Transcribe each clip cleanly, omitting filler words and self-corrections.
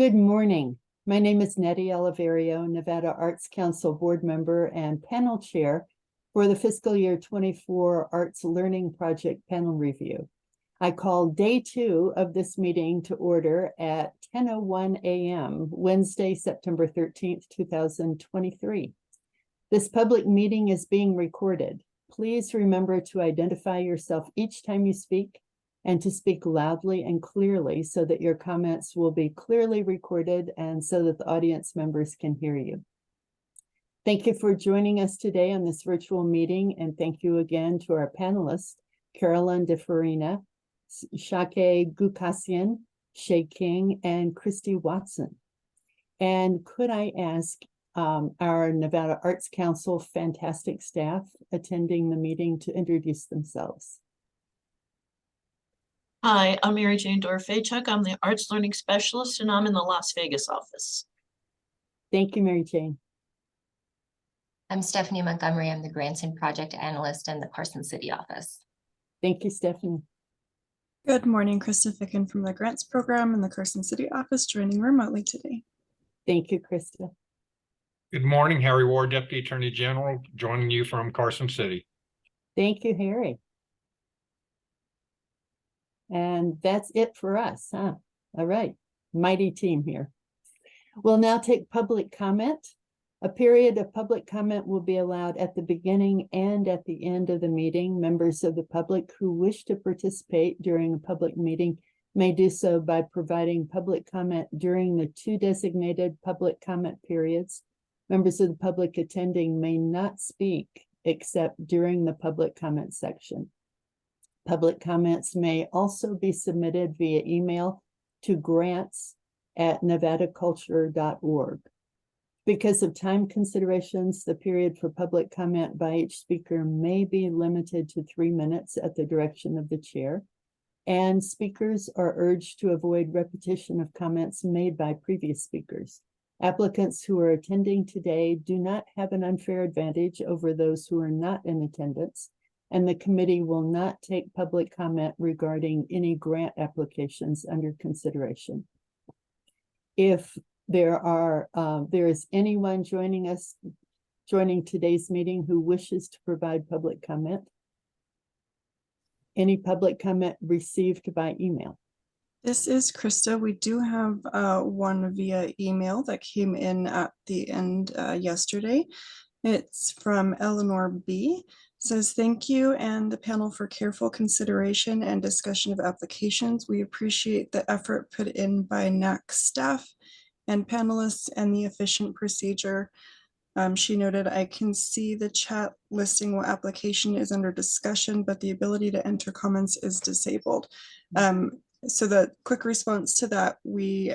Good morning. My name is Nettie Oliverio, Nevada Arts Council board member and panel chair for the fiscal year 24 Arts Learning Project panel review. I call day 2 of this meeting to order at 10:01 a.m. Wednesday, September 13th, 2023. This public meeting is being recorded. Please remember to identify yourself each time you speak and to speak loudly and clearly so that your comments will be clearly recorded and so that the audience members can hear you. Thank you for joining us today on this virtual meeting, and thank you again to our panelists, Carolyn DeFarina, Shake Gukassian, Shay King, and Christy Watson. And could I ask our Nevada Arts Council fantastic staff attending the meeting to introduce themselves? Hi, I'm Mary Jane Dorfaychuk. I'm the Arts Learning Specialist, and I'm in the Las Vegas office. Thank you, Mary Jane. I'm Stephanie Montgomery. I'm the Grants and Project Analyst in the Carson City office. Thank you, Stephanie. Good morning, Krista Ficken from the Grants Program in the Carson City office, joining remotely today. Thank you, Krista. Good morning, Harry Ward, Deputy Attorney General, joining you from Carson City. Thank you, Harry. And that's it for us, huh? All right, mighty team here. We'll now take public comment. A period of public comment will be allowed at the beginning and at the end of the meeting. Members of the public who wish to participate during a public meeting may do so by providing public comment during the 2 designated public comment periods. Members of the public attending may not speak except during the public comment section. Public comments may also be submitted via email to grants@nevadaculture.org. Because of time considerations, the period for public comment by each speaker may be limited to 3 minutes at the direction of the chair, and speakers are urged to avoid repetition of comments made by previous speakers. Applicants who are attending today do not have an unfair advantage over those who are not in attendance, and the committee will not take public comment regarding any grant applications under consideration. If there is anyone joining today's meeting who wishes to provide public comment, any public comment received by email? This is Krista. We do have one via email that came in at the end yesterday. It's from Eleanor B. It says, thank you and the panel for careful consideration and discussion of applications. We appreciate the effort put in by NAC staff and panelists and the efficient procedure. She noted, I can see the chat listing what application is under discussion, but the ability to enter comments is disabled. So the quick response to that, we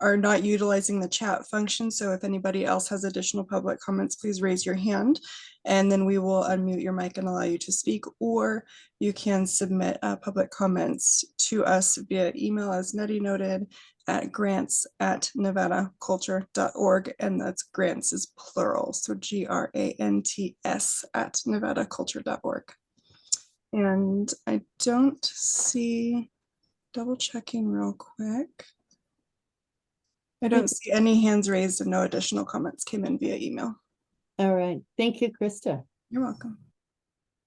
are not utilizing the chat function. So if anybody else has additional public comments, please raise your hand and then we will unmute your mic and allow you to speak, or you can submit public comments to us via email, as Nettie noted, at grants@nevadaculture.org, and that's grants is plural, so GRANTS @nevadaculture.org. And I don't see, double checking real quick, I don't see any hands raised and no additional comments came in via email. All right, thank you, Krista. You're welcome.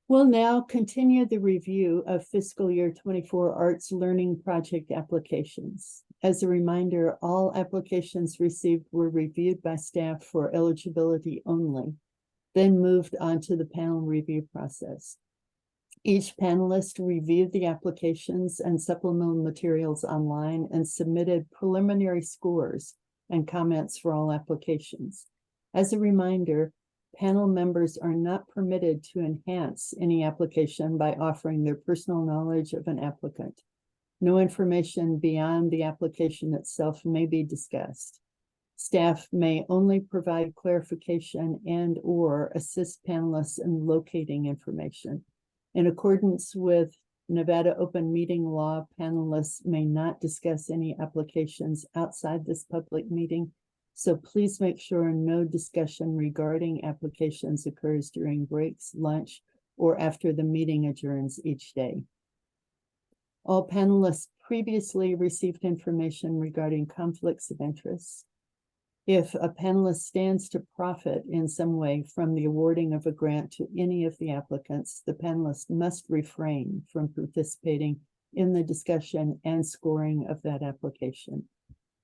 We'll now continue the review of fiscal year 24 Arts Learning Project applications. As a reminder, all applications received were reviewed by staff for eligibility only, then moved on to the panel review process. Each panelist reviewed the applications and supplemental materials online and submitted preliminary scores and comments for all applications. As a reminder, panel members are not permitted to enhance any application by offering their personal knowledge of an applicant. No information beyond the application itself may be discussed. Staff may only provide clarification and/or assist panelists in locating information. In accordance with Nevada Open Meeting Law, panelists may not discuss any applications outside this public meeting, so please make sure no discussion regarding applications occurs during breaks, lunch, or after the meeting adjourns each day. All panelists previously received information regarding conflicts of interest. If a panelist stands to profit in some way from the awarding of a grant to any of the applicants, the panelist must refrain from participating in the discussion and scoring of that application.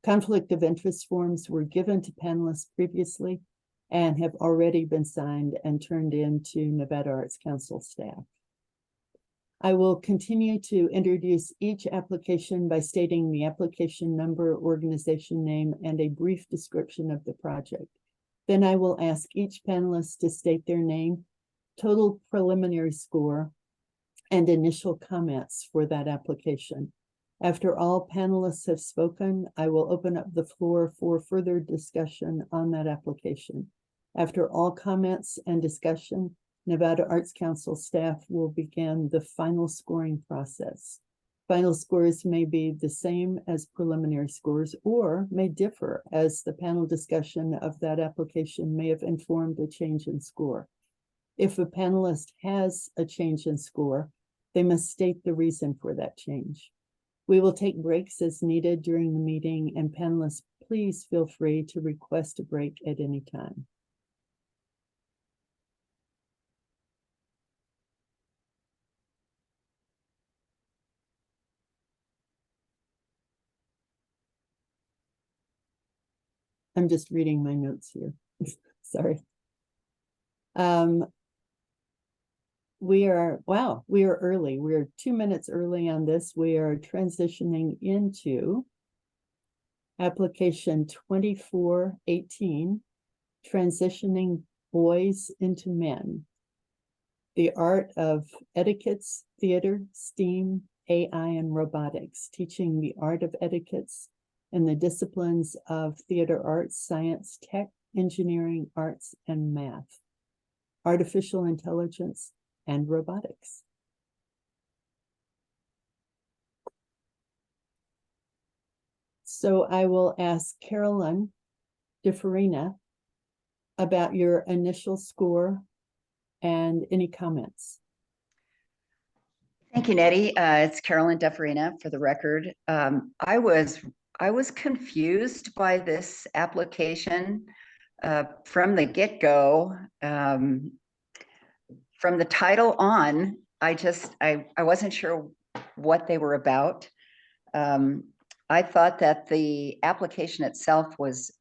Conflict of interest forms were given to panelists previously and have already been signed and turned in to Nevada Arts Council staff. I will continue to introduce each application by stating the application number, organization name, and a brief description of the project. Then I will ask each panelist to state their name, total preliminary score, and initial comments for that application. After all panelists have spoken, I will open up the floor for further discussion on that application. After all comments and discussion, Nevada Arts Council staff will begin the final scoring process. Final scores may be the same as preliminary scores or may differ, as the panel discussion of that application may have informed a change in score. If a panelist has a change in score, they must state the reason for that change. We will take breaks as needed during the meeting, and panelists, please feel free to request a break at any time. I'm just reading my notes here. Sorry. We are early. We're 2 minutes early on this. We are transitioning into application 2418, transitioning boys into men. The art of etiquettes, theater, STEAM, AI, and robotics, teaching the art of etiquettes in the disciplines of theater arts, science, tech, engineering, arts, and math, artificial intelligence, and robotics. So I will ask Carolyn DeFarina about your initial score and any comments. Thank you, Nettie. It's Carolyn DeFarina for the record. I was confused by this application from the get-go. From the title on, I wasn't sure what they were about. I thought that the application itself was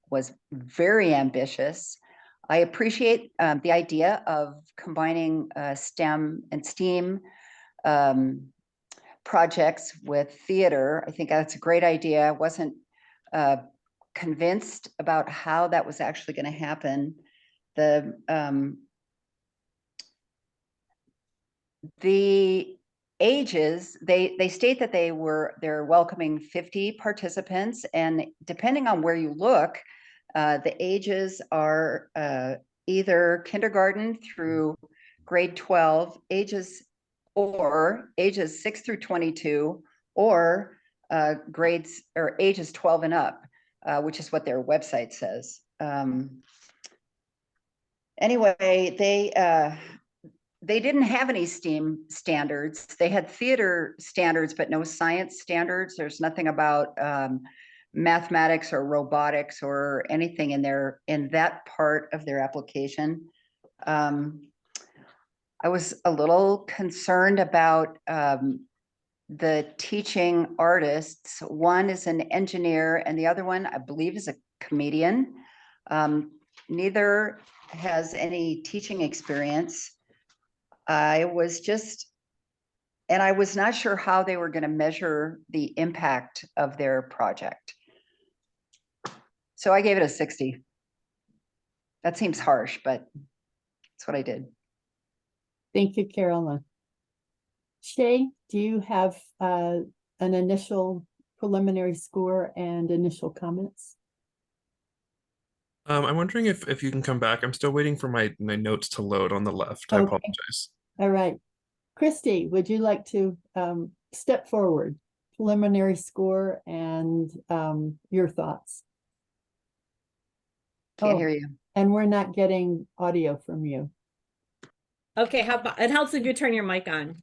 very ambitious. I appreciate the idea of combining STEM and STEAM projects with theater. I think that's a great idea. I wasn't convinced about how that was actually going to happen. The ages, they state that they're welcoming 50 participants, and depending on where you look, the ages are either kindergarten through grade 12, ages 6 through 22, or grades or ages 12 and up, which is what their website says. Anyway, they didn't have any STEAM standards. They had theater standards, but no science standards. There's nothing about mathematics or robotics or anything in that part of their application. I was a little concerned about the teaching artists. One is an engineer and the other one, I believe, is a comedian. Neither has any teaching experience. I was not sure how they were going to measure the impact of their project. So I gave it a 60. That seems harsh, but that's what I did. Thank you, Carolyn. Shay, do you have an initial preliminary score and initial comments? I'm wondering if you can come back. I'm still waiting for my notes to load on the left. I Okay. apologize. All right. Christy, would you like to step forward? Preliminary score and your thoughts. Can't hear you. And we're not getting audio from you. Okay, how about, it helps if you turn your mic on.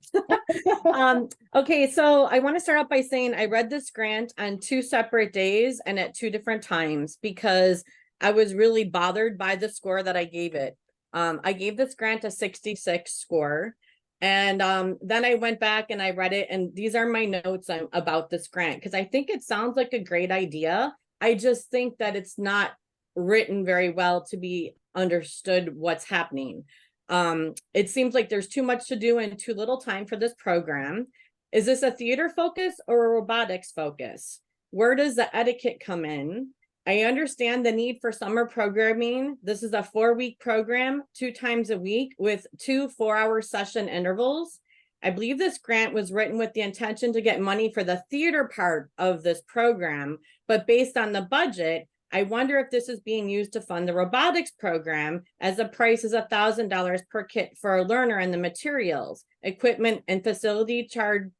Okay, so I want to start out by saying I read this grant on 2 separate days and at 2 different times because I was really bothered by the score that I gave it. I gave this grant a 66 score. And then I went back and I read it, and these are my notes about this grant because I think it sounds like a great idea. I just think that it's not written very well to be understood what's happening. It seems like there's too much to do and too little time for this program. Is this a theater focus or a robotics focus? Where does the etiquette come in? I understand the need for summer programming. This is a 4-week program, 2 times a week with 2 4-hour session intervals. I believe this grant was written with the intention to get money for the theater part of this program, but based on the budget, I wonder if this is being used to fund the robotics program, as the price is $1,000 per kit for a learner and the materials. Equipment and facility charge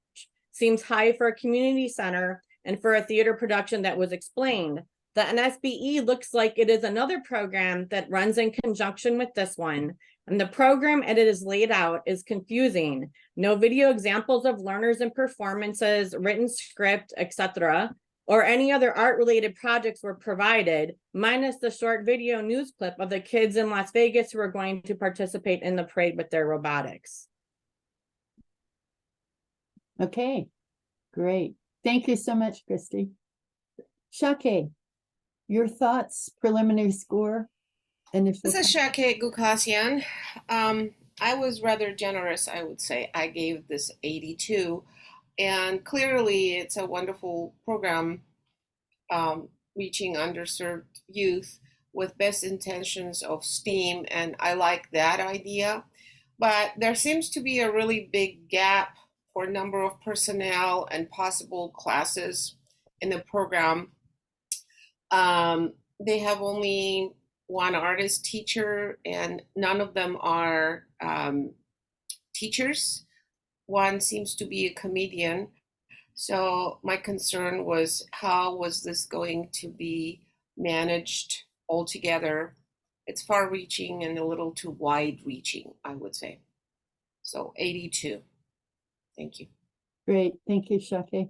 seems high for a community center and for a theater production that was explained. The NSBE looks like it is another program that runs in conjunction with this one. And the program as it is laid out is confusing. No video examples of learners and performances, written script, etc., or any other art-related projects were provided, minus the short video news clip of the kids in Las Vegas who are going to participate in the parade with their robotics. Okay, great. Thank you so much, Christy. Shake, your thoughts, preliminary score? Initial. This is Shake Gukasian. I was rather generous, I would say. I gave this 82. And clearly, it's a wonderful program reaching underserved youth with best intentions of STEAM. And I like that idea. But there seems to be a really big gap for number of personnel and possible classes in the program. They have only one artist teacher, and none of them are teachers. One seems to be a comedian. So my concern was, how was this going to be managed altogether? It's far-reaching and a little too wide-reaching, I would say. So 82. Thank you. Great, thank you, Shake.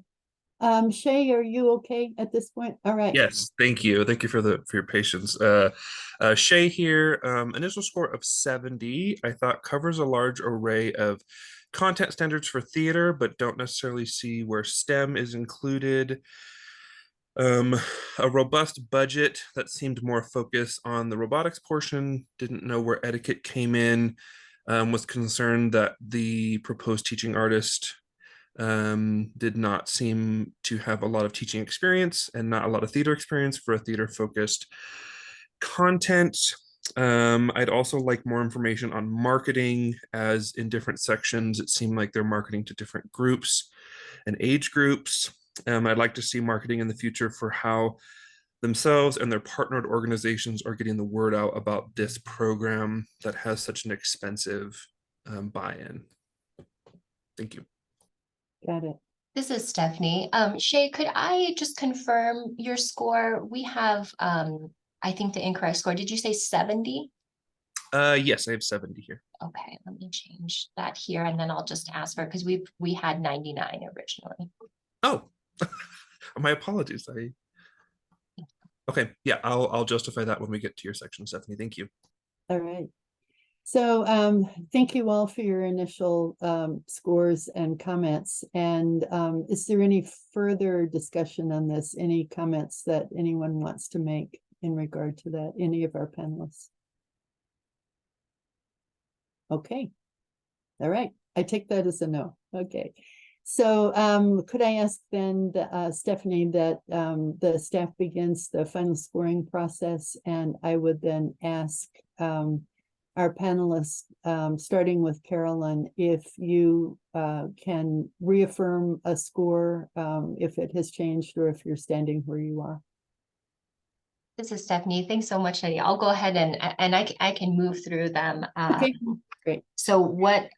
Shay, are you okay at this point? All right. Yes, thank you. Thank you for your patience. Shay here, initial score of 70, I thought covers a large array of content standards for theater, but don't necessarily see where STEM is included. A robust budget that seemed more focused on the robotics portion, didn't know where etiquette came in, was concerned that the proposed teaching artist did not seem to have a lot of teaching experience and not a lot of theater experience for a theater focused content. I'd also like more information on marketing, as in different sections it seemed like they're marketing to different groups and age groups. I'd like to see marketing in the future for how themselves and their partnered organizations are getting the word out about this program that has such an expensive buy-in. Thank you. Got it. This is Stephanie. Shay, could I just confirm your score? We have, I think, the incorrect score. Did you say 70? Yes, I have 70 here. Okay, let me change that here, and then I'll just ask for, because we had 99 originally. Oh, my apologies. Okay, yeah, I'll justify that when we get to your section, Stephanie. Thank you. All right. So thank you all for your initial scores and comments. And is there any further discussion on this? Any comments that anyone wants to make in regard to that? Any of our panelists? Okay. All right. I take that as a no. Okay. So could I ask then, Stephanie, that the staff begins the final scoring process, and I would then ask our panelists, starting with Carolyn, if you can reaffirm a score if it has changed or if you're standing where you are. This is Stephanie. Thanks so much, Eddie. I'll go ahead and I can move through them. Okay, great. So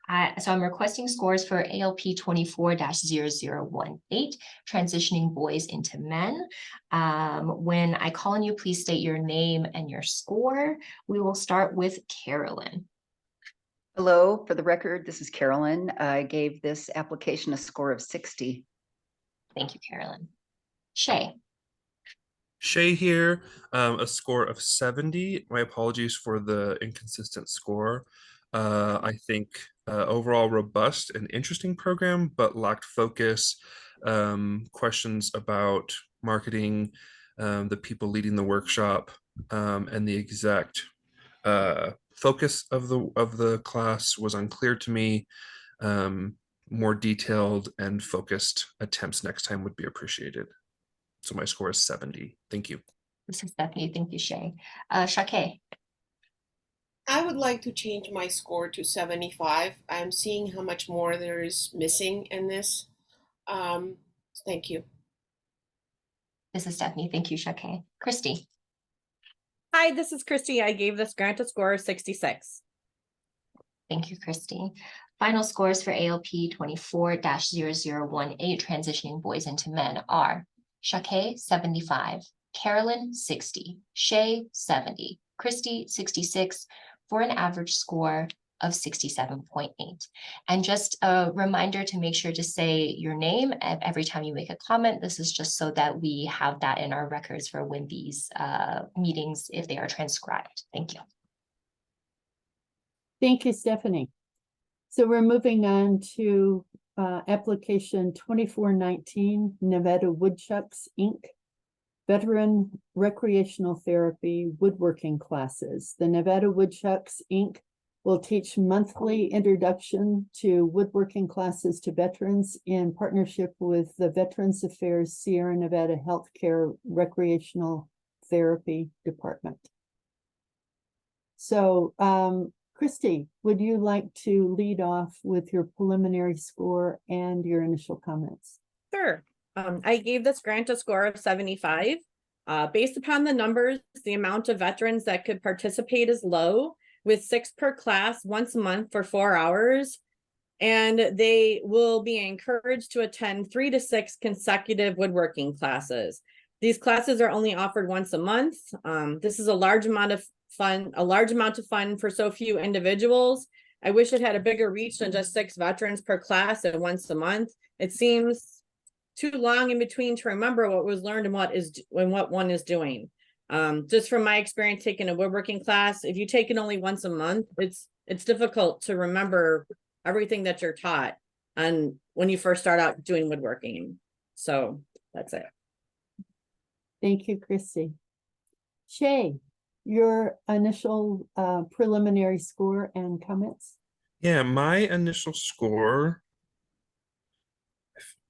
I'm requesting scores for ALP 24-0018, transitioning boys into men. When I call on you, please state your name and your score. We will start with Carolyn. Hello, for the record, this is Carolyn. I gave this application a score of 60. Thank you, Carolyn. Shay, Shay here, a score of 70. My apologies for the inconsistent score. I think overall robust and interesting program, but lacked focus. Questions about marketing, the people leading the workshop, and the exact focus of the class was unclear to me. More detailed and focused attempts next time would be appreciated. So my score is 70. Thank you. this is Stephanie. Thank you, Shay. Shake, I would like to change my score to 75. I'm seeing how much more there is missing in this. Thank you. this is Stephanie. Thank you, Shake. Christy, Hi, this is Christy. I gave this grant a score of 66. thank you, Christy. Final scores for ALP 24-0018, transitioning boys into men are Shake, 75, Carolyn, 60, Shay, 70, Christy, 66, for an average score of 67.8. And just a reminder to make sure to say your name every time you make a comment. This is just so that we have that in our records for when these meetings, if they are transcribed. Thank you. Thank you, Stephanie. So we're moving on to application 2419, Nevada Woodchucks, Inc., Veteran Recreational Therapy Woodworking Classes. The Nevada Woodchucks, Inc. will teach monthly introduction to woodworking classes to veterans in partnership with the Veterans Affairs Sierra Nevada Healthcare Recreational Therapy Department. So, Christy, would you like to lead off with your preliminary score and your initial comments? Sure. I gave this grant a score of 75. Based upon the numbers, the amount of veterans that could participate is low, with 6 per class once a month for 4 hours. And they will be encouraged to attend 3 to 6 consecutive woodworking classes. These classes are only offered once a month. This is a large amount of fun for so few individuals. I wish it had a bigger reach than just 6 veterans per class and once a month. It seems too long in between to remember what was learned and what one is doing. Just from my experience taking a woodworking class, if you take it only once a month, it's difficult to remember everything that you're taught and when you first start out doing woodworking. So that's it. Thank you, Christy. Shay, your initial preliminary score and comments? Yeah, my initial score,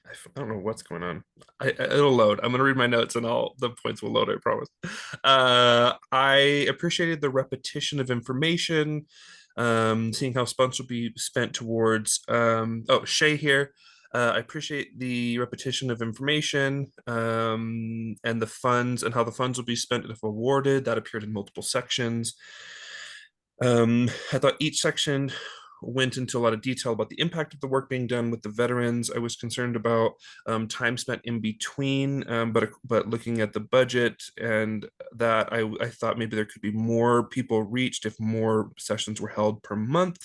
I don't know what's going on. It'll load. I'm gonna read my notes and the points will load, I promise. I appreciated the repetition of information, seeing how funds will be spent towards, Shay here. I appreciate the repetition of information and the funds and how the funds will be spent if awarded. That appeared in multiple sections. I thought each section went into a lot of detail about the impact of the work being done with the veterans. I was concerned about time spent in between, but looking at the budget and that, I thought maybe there could be more people reached if more sessions were held per month.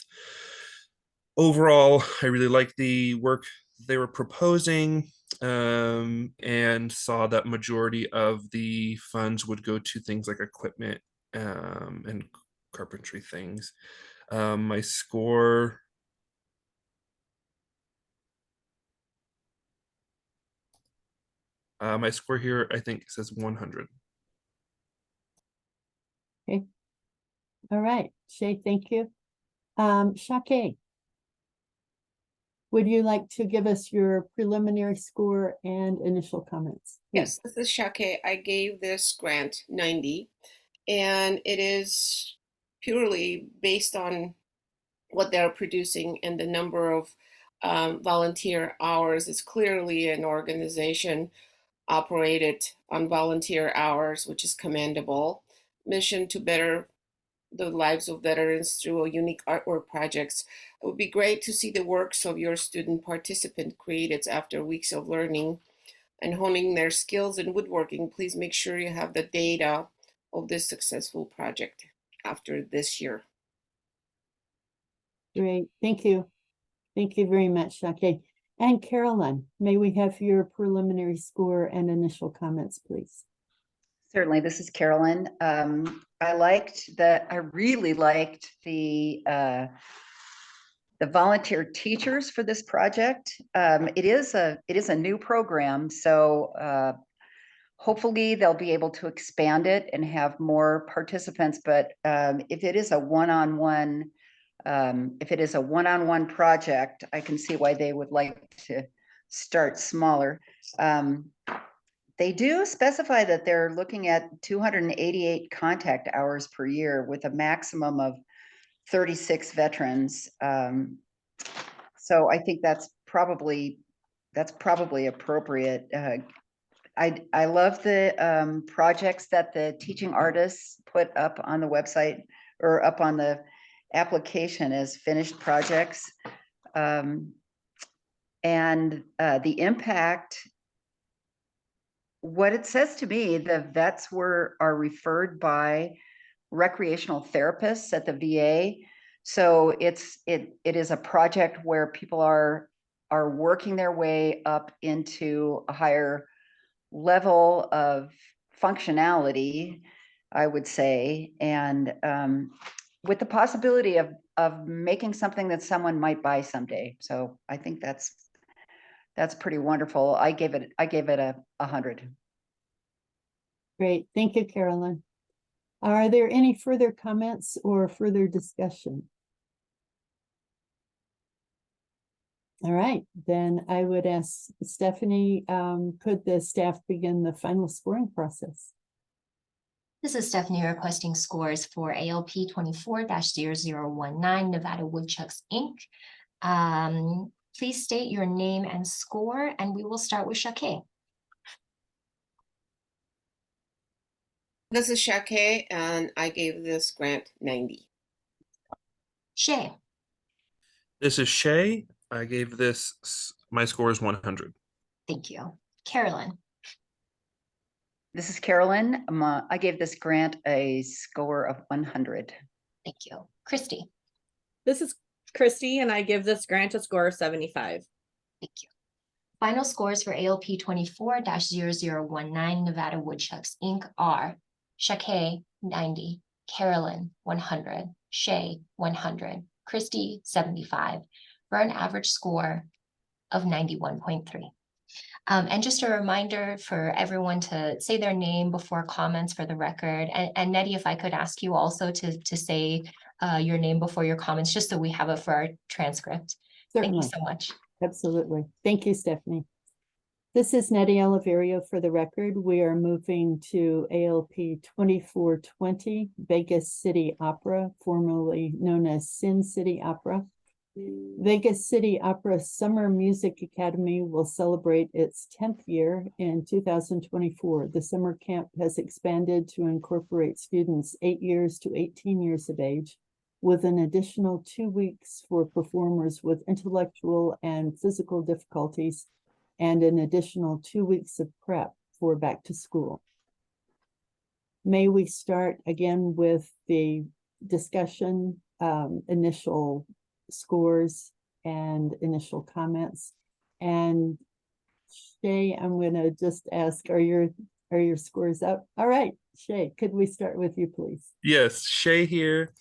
Overall, I really liked the work they were proposing, and saw that majority of the funds would go to things like equipment and carpentry things. My score, here, I think says 100. Okay. All right, Shay, thank you. Shake, would you like to give us your preliminary score and initial comments? Yes, this is Shake. I gave this grant 90, and it is purely based on what they're producing and the number of volunteer hours. It's clearly an organization operated on volunteer hours, which is commendable. Mission to better the lives of veterans through unique artwork projects. It would be great to see the works of your student participant created after weeks of learning and honing their skills in woodworking. Please make sure you have the data of this successful project after this year. Great, thank you. Thank you very much, Shake. And Carolyn, may we have your preliminary score and initial comments, please? Certainly, this is Carolyn. I really liked the volunteer teachers for this project. It is a new program, so hopefully they'll be able to expand it and have more participants. But if it is a one-on-one project, I can see why they would like to start smaller. They do specify that they're looking at 288 contact hours per year with a maximum of 36 veterans. So I think that's probably appropriate. I love the projects that the teaching artists put up on the website or up on the application as finished projects. And the impact, what it says to me, the vets are referred by recreational therapists at the VA. So it is a project where people are working their way up into a higher level of functionality, I would say, and with the possibility of making something that someone might buy someday. So I think that's pretty wonderful. I gave it a 100. Great, thank you, Carolyn. Are there any further comments or further discussion? All right, then I would ask Stephanie, could the staff begin the final scoring process? This is Stephanie requesting scores for ALP 24-0019 Nevada Woodchucks, Inc. Please state your name and score, and we will start with Shake. This is Shake, and I gave this grant 90. Shay. This is Shay. I gave this, my score is 100. Thank you. Carolyn. This is Carolyn. I gave this grant a score of 100. Thank you. Christy. This is Christy, and I give this grant a score of 75. Thank you. Final scores for ALP 24-0019 Nevada Woodchucks, Inc. are Shake, 90, Carolyn, 100, Shay, 100, Christy, 75, for an average score of 91.3. And just a reminder for everyone to say their name before comments for the record. And Nettie, if I could ask you also to say your name before your comments, just so we have it for our transcript. Certainly. Thank you so much. Absolutely. Thank you, Stephanie. This is Nettie Oliverio for the record. We are moving to ALP 2420 Vegas City Opera, formerly known as Sin City Opera. Vegas City Opera Summer Music Academy will celebrate its 10th year in 2024. The summer camp has expanded to incorporate students 8 years to 18 years of age, with an additional 2 weeks for performers with intellectual and physical difficulties, and an additional 2 weeks of prep for back to school. May we start again with the discussion, initial scores and initial comments. And Shay, I'm gonna just ask, are your scores up? All right, Shay, could we start with you, please? Yes, Shay here.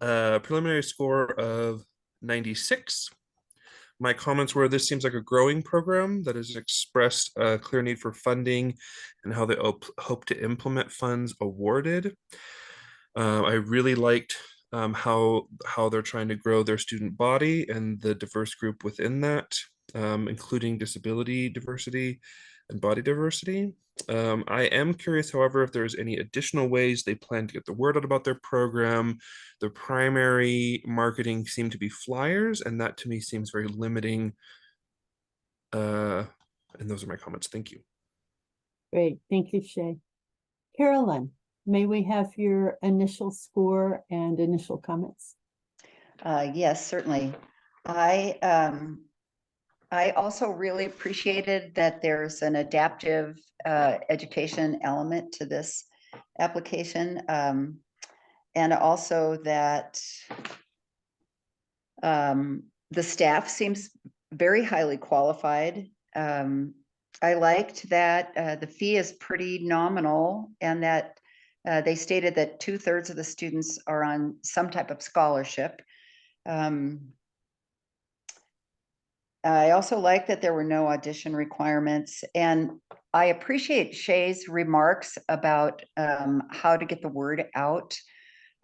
Preliminary score of 96. My comments were, this seems like a growing program that has expressed a clear need for funding and how they hope to implement funds awarded. I really liked how they're trying to grow their student body and the diverse group within that, including disability diversity and body diversity. I am curious, however, if there's any additional ways they plan to get the word out about their program. The primary marketing seemed to be flyers, and that to me seems very limiting. And those are my comments. Thank you. Great, thank you, Shay. Carolyn, may we have your initial score and initial comments? Yes, certainly. I also really appreciated that there's an adaptive education element to this application, and also that The staff seems very highly qualified. I liked that the fee is pretty nominal and that they stated that 2/3 of the students are on some type of scholarship. I also like that there were no audition requirements, and I appreciate Shay's remarks about how to get the word out.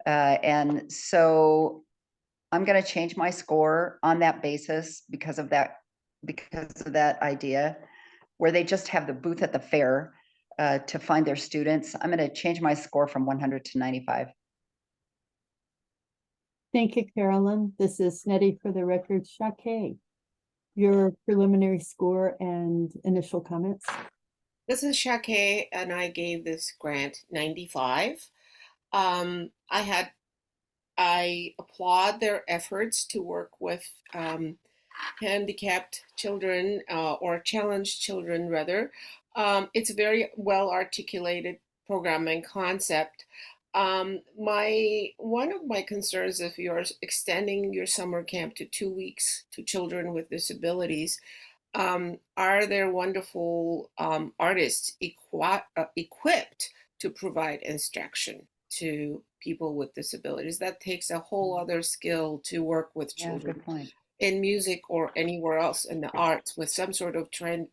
And so I'm going to change my score on that basis because of that idea, where they just have the booth at the fair to find their students. I'm going to change my score from 100 to 95. Thank you, Carolyn. This is Nettie for the record. Shake, your preliminary score and initial comments. This is Shake, and I gave this grant 95. I applaud their efforts to work with handicapped children or challenged children, rather. It's a very well articulated program and concept. One of my concerns, if you're extending your summer camp to 2 weeks to children with disabilities, are there wonderful artists equipped to provide instruction to people with disabilities? That takes a whole other skill to work with Yeah, children good point. in music or anywhere else in the arts with some sort of training.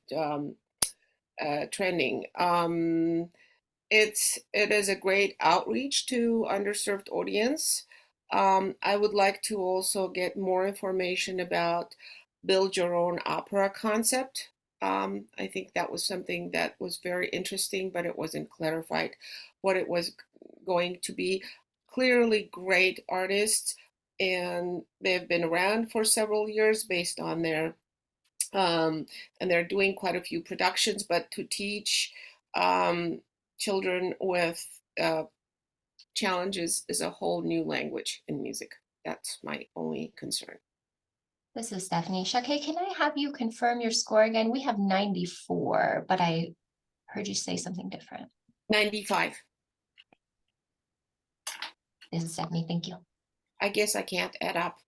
It is a great outreach to underserved audience. I would like to also get more information about build your own opera concept. I think that was something that was very interesting, but it wasn't clarified what it was going to be. Clearly great artists, and they've been around for several years based on their and they're doing quite a few productions, but to teach children with challenges is a whole new language in music. That's my only concern. This is Stephanie. Shake, can I have you confirm your score again? We have 94, but I heard you say something different. 95. This is Stephanie. Thank you. I guess I can't add up.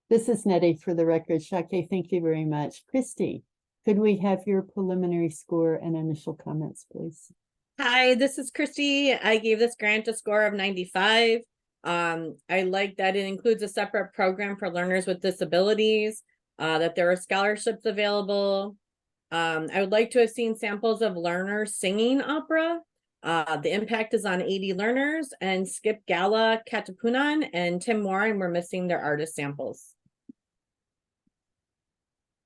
This is Nettie for the record. Shake, thank you very much. Christy, could we have your preliminary score and initial comments, please? Hi, this is Christy. I gave this grant a score of 95. I like that it includes a separate program for learners with disabilities, that there are scholarships available. I would like to have seen samples of learners singing opera. The impact is on 80 learners, and Skip Gala, Katapunan, and Tim Warren were missing their artist samples.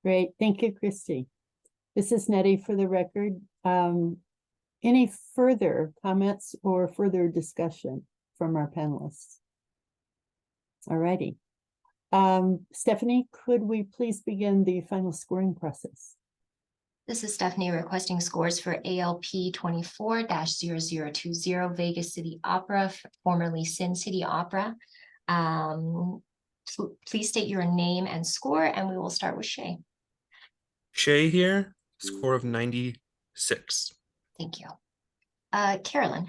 Great, thank you, Christy. This is Nettie for the record. Any further comments or further discussion from our panelists? All righty. Stephanie, could we please begin the final scoring process? This is Stephanie requesting scores for ALP 24-0020 Vegas City Opera, formerly Sin City Opera. Please state your name and score, and we will start with Shay. Shay here, score of 96. Thank you. Carolyn.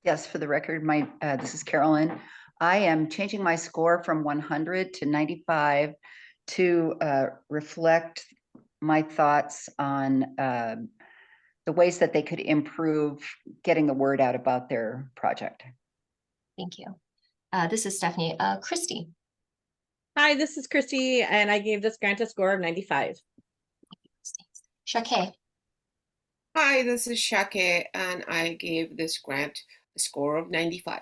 Yes, for the record, this is Carolyn. I am changing my score from 100 to 95 to reflect my thoughts on the ways that they could improve getting the word out about their project. Thank you. This is Stephanie. Christy. Hi, this is Christy, and I gave this grant a score of 95. Shake. Hi, this is Shake, and I gave this grant a score of 95.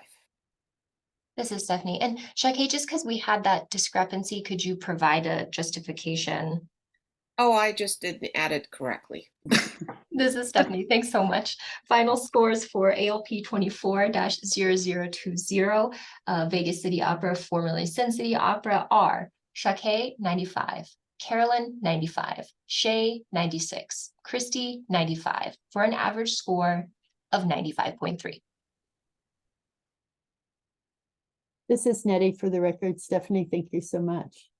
This is Stephanie. And Shake, just because we had that discrepancy, could you provide a justification? Oh, I just didn't add it correctly. This is Stephanie. Thanks so much. Final scores for ALP 24-0020 Vegas City Opera, formerly Sin City Opera, are Shake 95, Carolyn 95, Shay 96, Christy 95, for an average score of 95.3. This is Nettie for the record. Stephanie, thank you so much.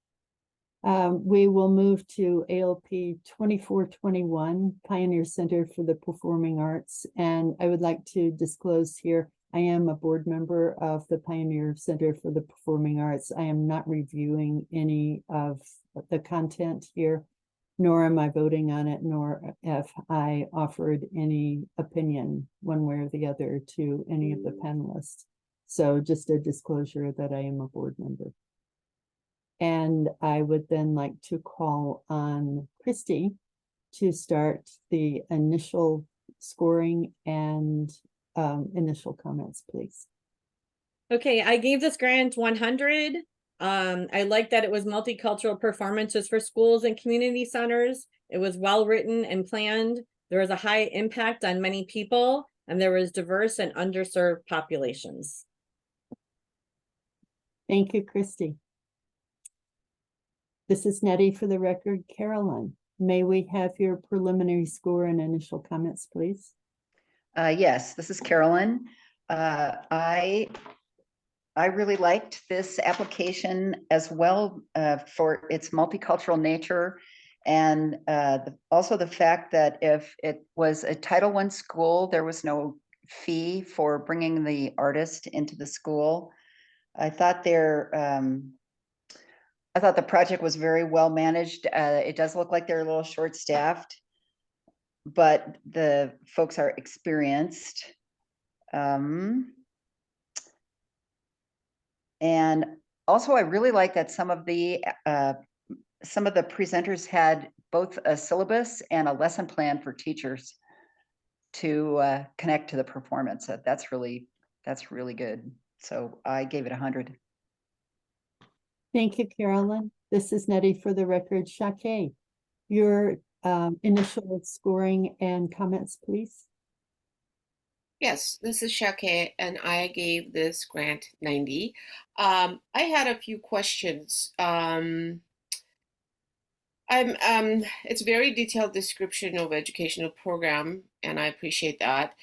We will move to ALP 2421, Pioneer Center for the Performing Arts. And I would like to disclose here, I am a board member of the Pioneer Center for the Performing Arts. I am not reviewing any of the content here, nor am I voting on it, nor have I offered any opinion one way or the other to any of the panelists. So just a disclosure that I am a board member. And I would then like to call on Christy to start the initial scoring and initial comments, please. Okay, I gave this grant 100. I like that it was multicultural performances for schools and community centers. It was well written and planned. There was a high impact on many people, and there was diverse and underserved populations. Thank you, Christy. This is Nettie for the record. Carolyn, may we have your preliminary score and initial comments, please? Yes, this is Carolyn. I really liked this application as well for its multicultural nature, and also the fact that if it was a Title I school, there was no fee for bringing the artist into the school. I thought the project was very well managed. It does look like they're a little short-staffed, but the folks are experienced. And also, I really like that some of the presenters had both a syllabus and a lesson plan for teachers to connect to the performance. That's really good. So I gave it 100. Thank you, Carolyn. This is Nettie for the record. Shake, your initial scoring and comments, please. Yes, this is Shake, and I gave this grant 90. I had a few questions. It's very detailed description of educational program, and I appreciate that.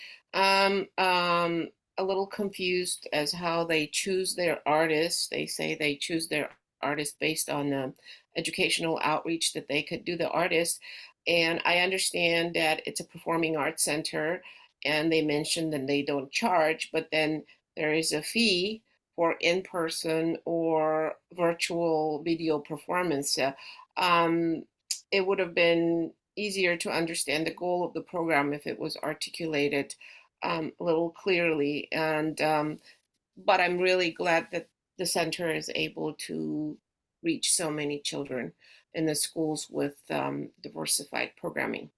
A little confused as how they choose their artists. They say they choose their artists based on educational outreach that they could do the artist. And I understand that it's a performing arts center, and they mentioned that they don't charge, but then there is a fee for in-person or virtual video performance. It would have been easier to understand the goal of the program if it was articulated a little clearly. But I'm really glad that the center is able to reach so many children in the schools with diversified programming.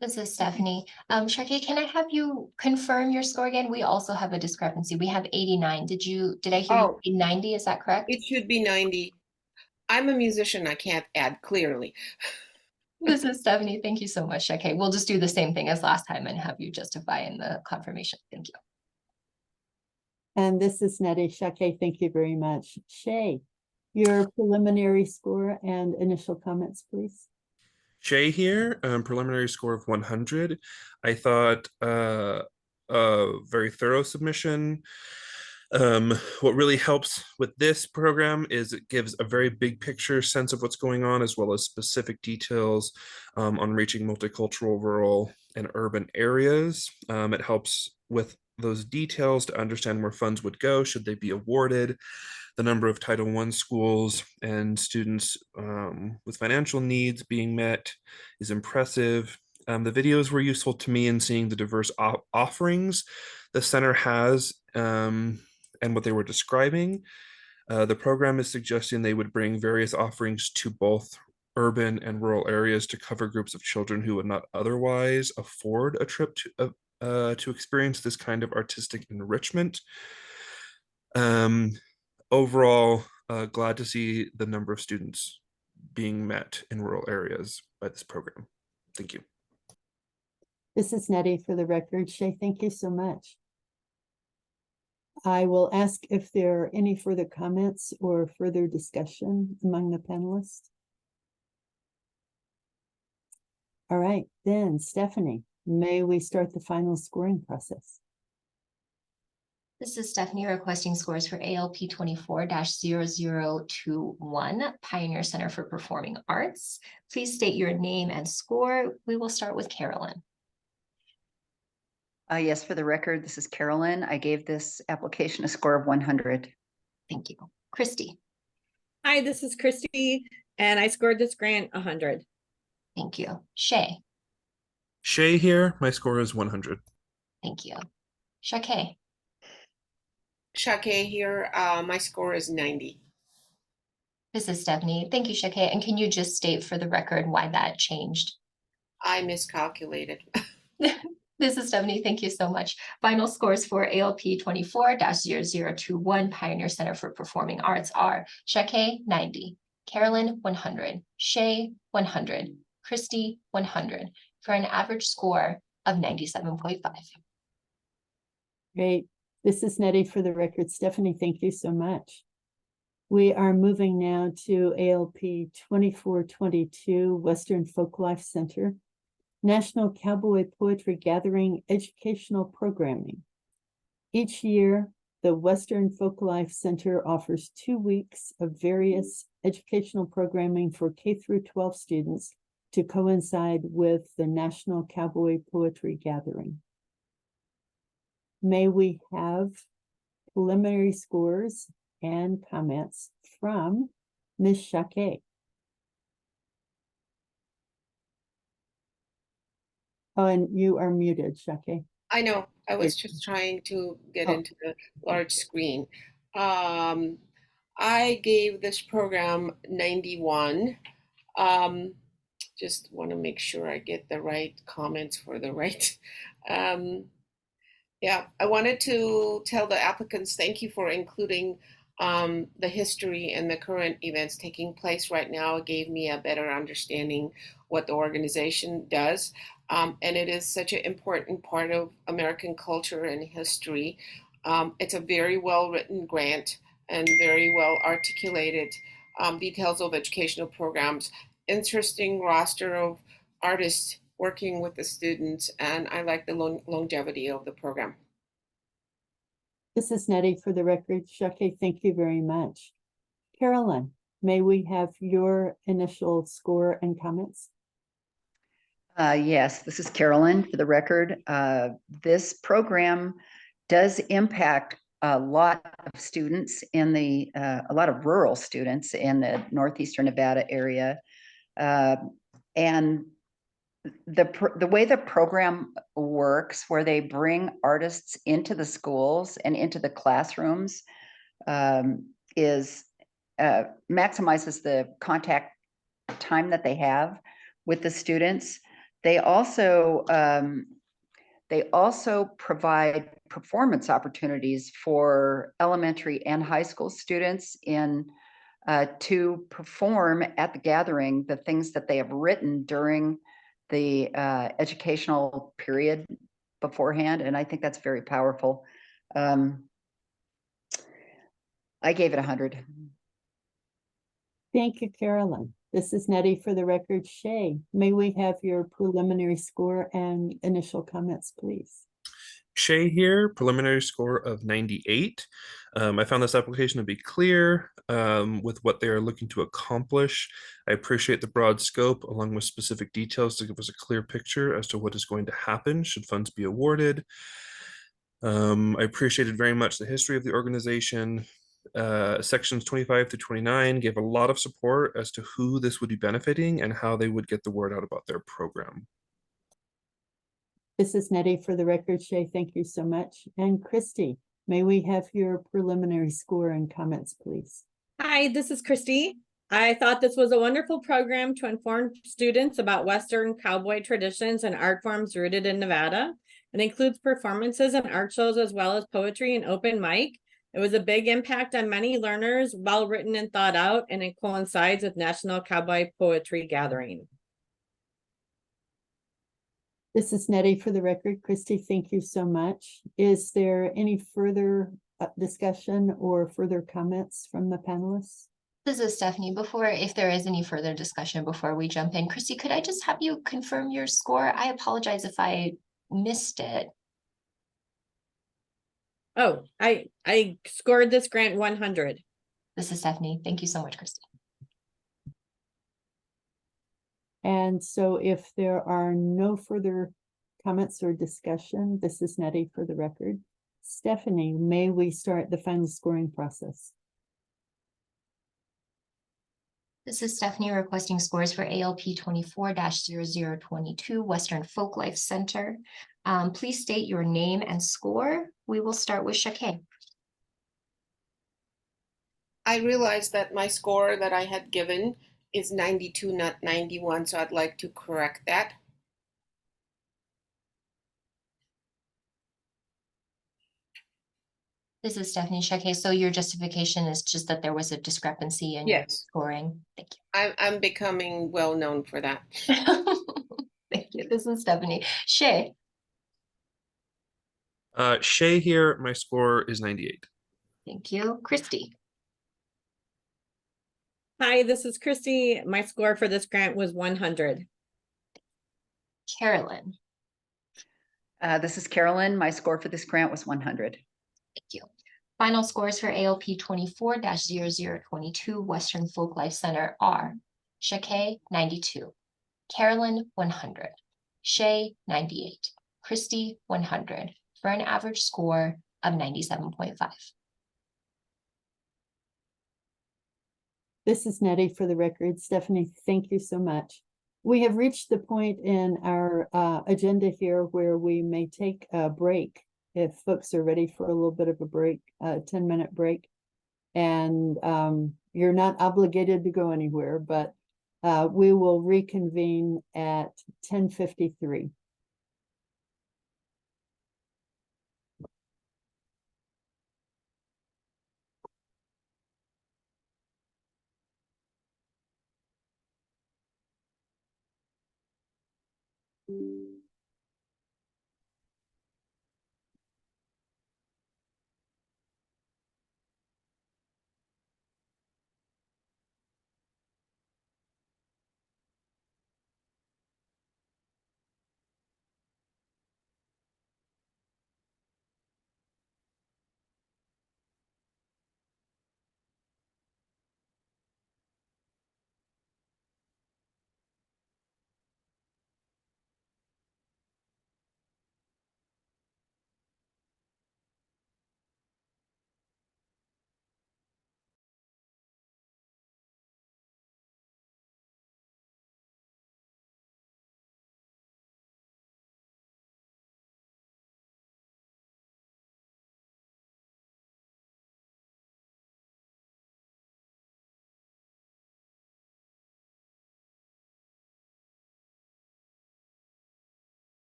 This is Stephanie. Shaki, can I have you confirm your score again? We also have a discrepancy. We have 89. Did I hear you say 90? Is that correct? It should be 90. I'm a musician. I can't add clearly. This is Stephanie. Thank you so much. Okay, we'll just do the same thing as last time and have you justify in the confirmation. Thank you. And this is Nettie. Shake, thank you very much. Shay, your preliminary score and initial comments, please. Shay here, preliminary score of 100. I thought a very thorough submission. What really helps with this program is it gives a very big picture sense of what's going on, as well as specific details on reaching multicultural, rural, and urban areas. It helps with those details to understand where funds would go should they be awarded. The number of Title I schools and students with financial needs being met is impressive. The videos were useful to me in seeing the diverse offerings the center has and what they were describing. The program is suggesting they would bring various offerings to both urban and rural areas to cover groups of children who would not otherwise afford a trip to experience this kind of artistic enrichment. Overall, glad to see the number of students being met in rural areas by this program. Thank you. This is Nettie for the record. Shay, thank you so much. I will ask if there are any further comments or further discussion among the panelists. All right, then Stephanie, may we start the final scoring process? This is Stephanie requesting scores for ALP 24-0021 Pioneer Center for Performing Arts. Please state your name and score. We will start with Carolyn. Yes, for the record, this is Carolyn. I gave this application a score of 100. Thank you. Christy. Hi, this is Christy, and I scored this grant 100. Thank you. Shay. Shay here. My score is 100. Thank you. Shakay. Shake here, my score is 90. This is Stephanie. Thank you, Shakay. And can you just state for the record why that changed? I miscalculated. This is Stephanie. Thank you so much. Final scores for ALP 24-0021 Pioneer Center for Performing Arts are Shakay 90, Carolyn 100, Shay 100, Christy 100 for an average score of 97.5. Great. This is Nettie for the record. Stephanie, thank you so much. We are moving now to ALP 2422 Western Folklife Center, National Cowboy Poetry Gathering Educational Programming. Each year, the Western Folklife Center offers 2 weeks of various educational programming for K-12 students to coincide with the National Cowboy Poetry Gathering. May we have preliminary scores and comments from Ms. Shakay? Oh, and you are muted, Shakay. I know, I was just trying to get into the large screen. I gave this program 91. Just want to make sure I get the right comments for the right. Yeah, I wanted to tell the applicants, thank you for including the history and the current events taking place right now. It gave me a better understanding what the organization does. And it is such an important part of American culture and history. It's a very well-written grant and very well articulated details of educational programs, interesting roster of artists working with the students, and I like the longevity of the program. This is Nettie for the record. Shakay, thank you very much. Carolyn, may we have your initial score and comments? Yes, this is Carolyn for the record. This program does impact a lot of students in the, a lot of rural students in the northeastern Nevada area. And the way the program works, where they bring artists into the schools and into the classrooms, is maximizes the contact time that they have with the students. They also provide performance opportunities for elementary and high school students in to perform at the gathering the things that they have written during the educational period beforehand, and I think that's very powerful. I gave it 100. Thank you, Carolyn. This is Nettie for the record. Shay, may we have your preliminary score and initial comments, please? Shay here, preliminary score of 98. I found this application to be clear with what they are looking to accomplish. I appreciate the broad scope along with specific details to give us a clear picture as to what is going to happen should funds be awarded. I appreciated very much the history of the organization. Sections 25 to 29 gave a lot of support as to who this would be benefiting and how they would get the word out about their program. This is Nettie for the record. Shay, thank you so much. And Christy, may we have your preliminary score and comments, please? Hi, this is Christy. I thought this was a wonderful program to inform students about Western cowboy traditions and art forms rooted in Nevada. It includes performances and art shows as well as poetry and open mic. It was a big impact on many learners, well written and thought out, and it coincides with National Cowboy Poetry Gathering. This is Nettie for the record. Christy, thank you so much. Is there any further discussion or further comments from the panelists? This is Stephanie. If there is any further discussion before we jump in, Christy, could I just have you confirm your score? I apologize if I missed it. Oh, I scored this grant 100. This is Stephanie. Thank you so much, Krista. And so if there are no further comments or discussion, this is Nettie for the record. Stephanie, may we start the final scoring process? This is Stephanie requesting scores for ALP 24-0022 Western Folklife Center. Please state your name and score. We will start with Shake. I realized that my score that I had given is 92, not 91, so I'd like to correct that. This is Stephanie Shake. So your justification is just that there was a discrepancy in your Yes. scoring. Thank I'm becoming well known for that. you. Thank you. This is Stephanie. Shay. Shay here, my score is 98. Thank you. Christy. Hi, this is Christy. My score for this grant was 100. Carolyn. This is Carolyn. My score for this grant was 100. Thank you. Final scores for ALP 24-0022 Western Folklife Center are Shake 92, Carolyn 100, Shay 98, Christy 100 for an average score of 97.5. This is Nettie for the record. Stephanie, thank you so much. We have reached the point in our agenda here where we may take a break if folks are ready for a little bit of a break, 10-minute break. And you're not obligated to go anywhere, but we will reconvene at 10:53.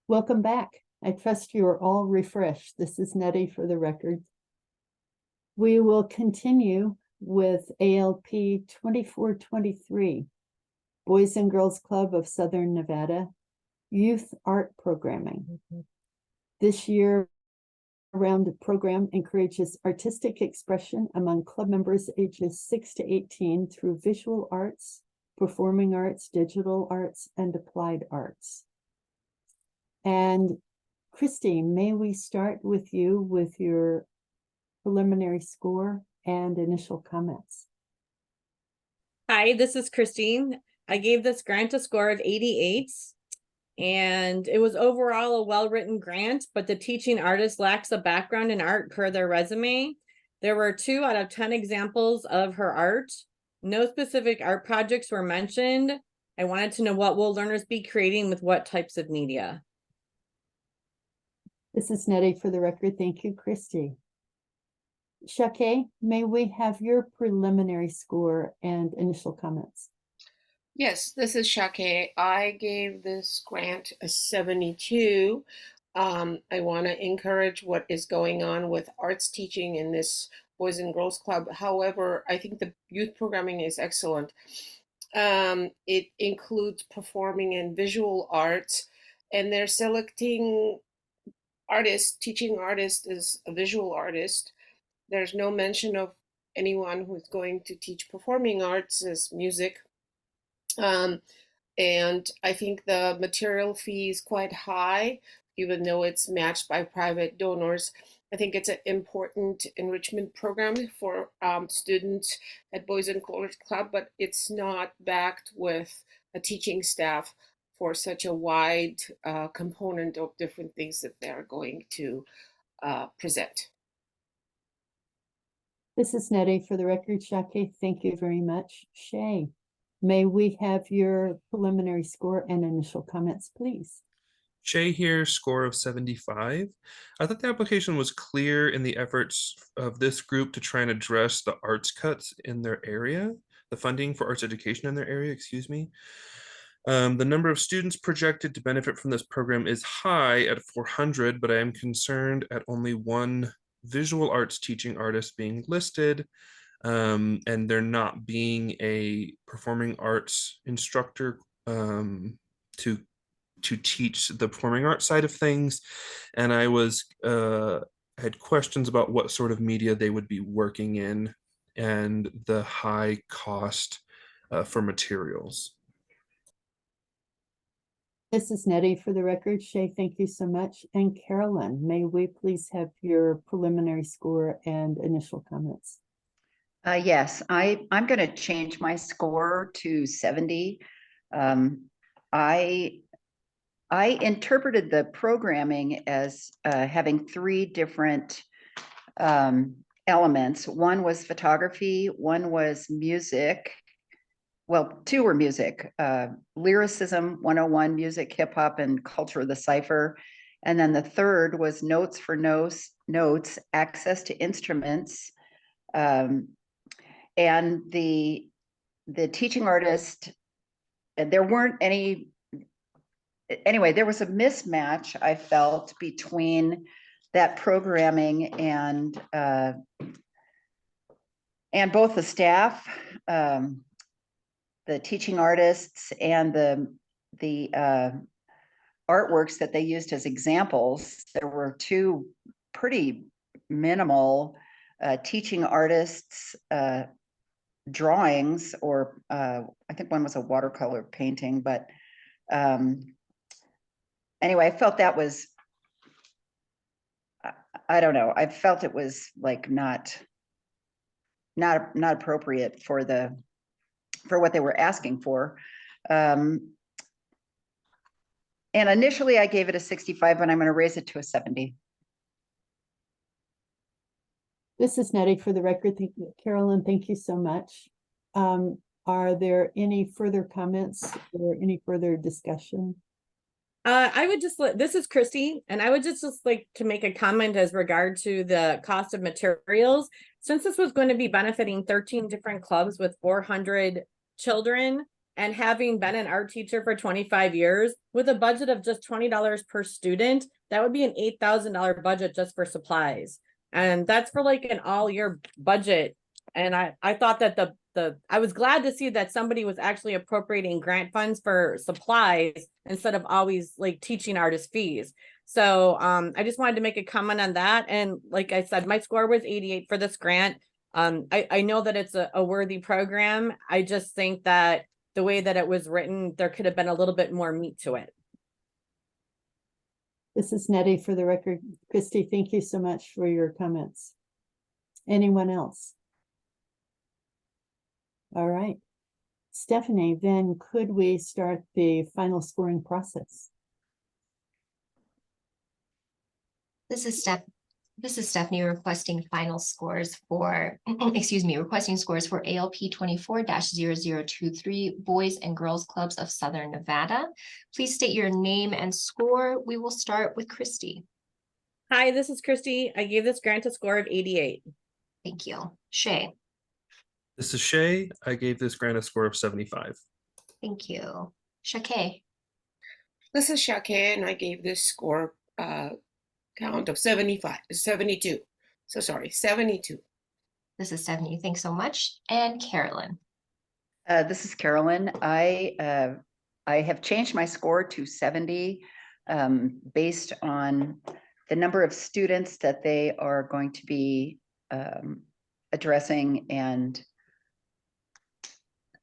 Welcome back. I trust you are all refreshed. This is Nettie for the record. We will continue with ALP 2423, Boys and Girls Club of Southern Nevada, Youth Art Programming. This year round program encourages artistic expression among club members ages 6 to 18 through visual arts, performing arts, digital arts, and applied arts. And Christy, may we start with you with your preliminary score and initial comments? Hi, this is Christine. I gave this grant a score of 88, and it was overall a well-written grant, but the teaching artist lacks a background in art per their resume. There were 2 out of 10 examples of her art. No specific art projects were mentioned. I wanted to know what will learners be creating with what types of media. This is Nettie for the record. Thank you, Christy. Shake, may we have your preliminary score and initial comments? Yes, this is Shake. I gave this grant a 72. I want to encourage what is going on with arts teaching in this Boys and Girls Club. However, I think the youth programming is excellent. It includes performing and visual arts, and they're selecting artists, teaching artist is a visual artist. There's no mention of anyone who's going to teach performing arts as music. And I think the material fee is quite high, even though it's matched by private donors. I think it's an important enrichment program for students at Boys and Girls Club, but it's not backed with a teaching staff for such a wide component of different things that they're going to present. This is Nettie for the record. Shake, thank you very much. Shay, may we have your preliminary score and initial comments, please? Shay here, score of 75. I thought the application was clear in the efforts of this group to try and address the arts cuts in their area, the funding for arts education in their area, excuse me. The number of students projected to benefit from this program is high at 400, but I am concerned at only 1 visual arts teaching artist being listed, and there not being a performing arts instructor to teach the performing arts side of things. And I was had questions about what sort of media they would be working in and the high cost for materials. This is Nettie for the record. Shay, thank you so much. And Carolyn, may we please have your preliminary score and initial comments? Yes, I'm going to change my score to 70. I interpreted the programming as having 3 different elements. One was photography, one was music. Well, 2 were music, lyricism 101, music, hip hop, and culture of the cipher. And then the third was notes for notes, access to instruments. And the teaching artist, there weren't any, anyway, there was a mismatch, I felt, between that programming and both the staff, the teaching artists, and the artworks that they used as examples. There were 2 pretty minimal teaching artists drawings, or I think one was a watercolor painting, but anyway, I felt that was, I don't know, I felt it was like not appropriate for what they were asking for. And initially I gave it a 65, but I'm going to raise it to a 70. This is Nettie for the record. Carolyn, thank you so much. Are there any further comments or any further discussion? I would just this is Christy, and I would just like to make a comment as regard to the cost of materials. Since this was going to be benefiting 13 different clubs with 400 children, And having been an art teacher for 25 years, with a budget of just $20 per student, that would be an $8,000 budget just for supplies. And that's for like an all year budget. And I thought that I was glad to see that somebody was actually appropriating grant funds for supplies instead of always like teaching artist fees. So I just wanted to make a comment on that. And like I said, my score was 88 for this grant. I know that it's a worthy program. I just think that the way that it was written, there could have been a little bit more meat to it. This is Nettie for the record. Christy, thank you so much for your comments. Anyone else? All right. Stephanie, then could we start the final scoring process? This is Stephanie requesting final scores for, requesting scores for ALP 24-0023 Boys and Girls Clubs of Southern Nevada. Please state your name and score. We will start with Christy. Hi, this is Christy. I gave this grant a score of 88. Thank you. Shay. This is Shay. I gave this grant a score of 75. Thank you. Shakay. This is Shakay, and I gave this score count of 72. So sorry, 72. This is Stephanie. Thanks so much. And Carolyn. This is Carolyn. I have changed my score to 70 based on the number of students that they are going to be addressing and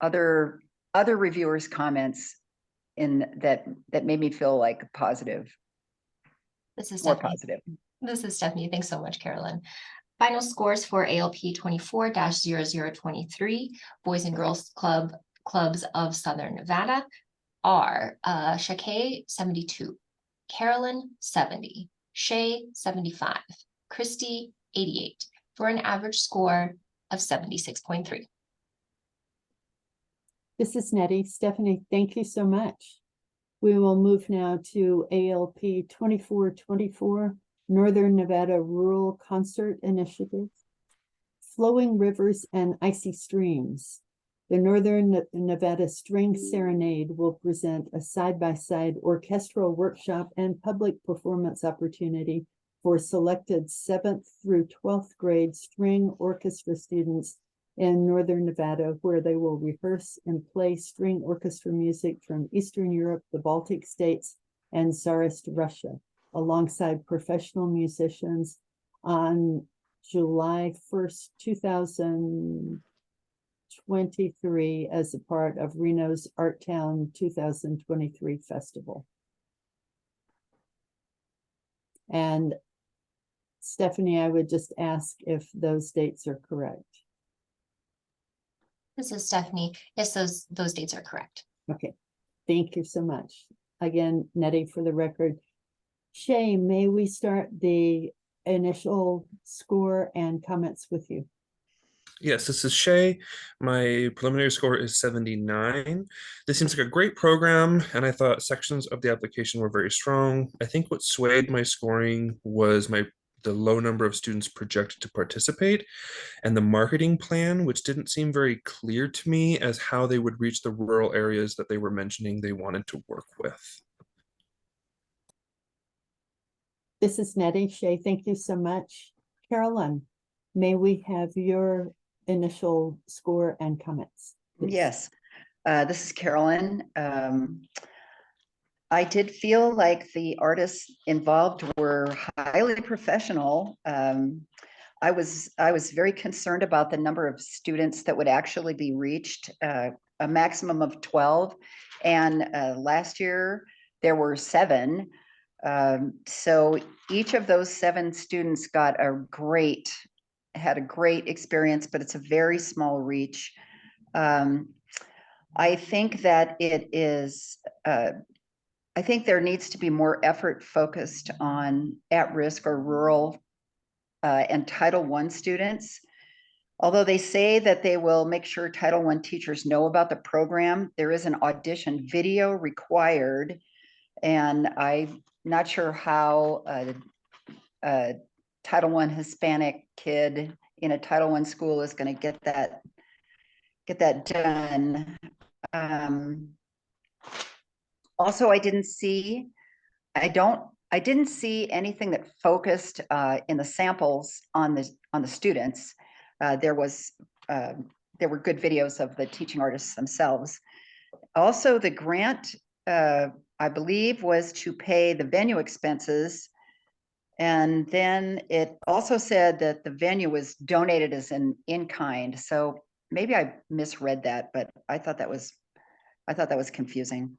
other reviewers' comments in that made me feel like positive. This is more Stephanie. positive. This is Stephanie. Thanks so much, Carolyn. Final scores for ALP 24-0023 Boys and Girls Clubs of Southern Nevada are Shakay 72, Carolyn 70, Shay 75, Christy 88, for an average score of 76.3. This is Nettie. Stephanie, thank you so much. We will move now to ALP 2424, Northern Nevada Rural Concert Initiative. Flowing Rivers and Icy Streams. The Northern Nevada String Serenade will present a side-by-side orchestral workshop and public performance opportunity for selected 7th through 12th grade string orchestra students in Northern Nevada, where they will rehearse and play string orchestra music from Eastern Europe, the Baltic states, and Tsarist Russia, alongside professional musicians on July 1st, 2023, as a part of Reno's Art Town 2023 festival. And Stephanie, I would just ask if those dates are correct. This is Stephanie. Yes, those dates are correct. Okay, thank you so much. Again, Nettie, for the record. Shay, may we start the initial score and comments with you? Yes, this is Shay. My preliminary score is 79. This seems like a great program, and I thought sections of the application were very strong. I think what swayed my scoring was the low number of students projected to participate and the marketing plan, which didn't seem very clear to me as how they would reach the rural areas that they were mentioning they wanted to work with. This is Nettie. Shay, thank you so much. Carolyn, may we have your initial score and comments, please? Yes, this is Carolyn. I did feel like the artists involved were highly professional. I was very concerned about the number of students that would actually be reached, a maximum of 12. And last year there were 7. So each of those 7 students had a great experience, but it's a very small reach. I think that it is, I think there needs to be more effort focused on at-risk or rural and Title I students. Although they say that they will make sure Title I teachers know about the program, there is an audition video required, and I'm not sure how a Title I Hispanic kid in a Title I school is going to get that done. Also, I didn't see anything that focused in the samples on the students. There were good videos of the teaching artists themselves. Also, the grant, I believe, was to pay the venue expenses. And then it also said that the venue was donated as an in-kind. So maybe I misread that, but I thought that was confusing.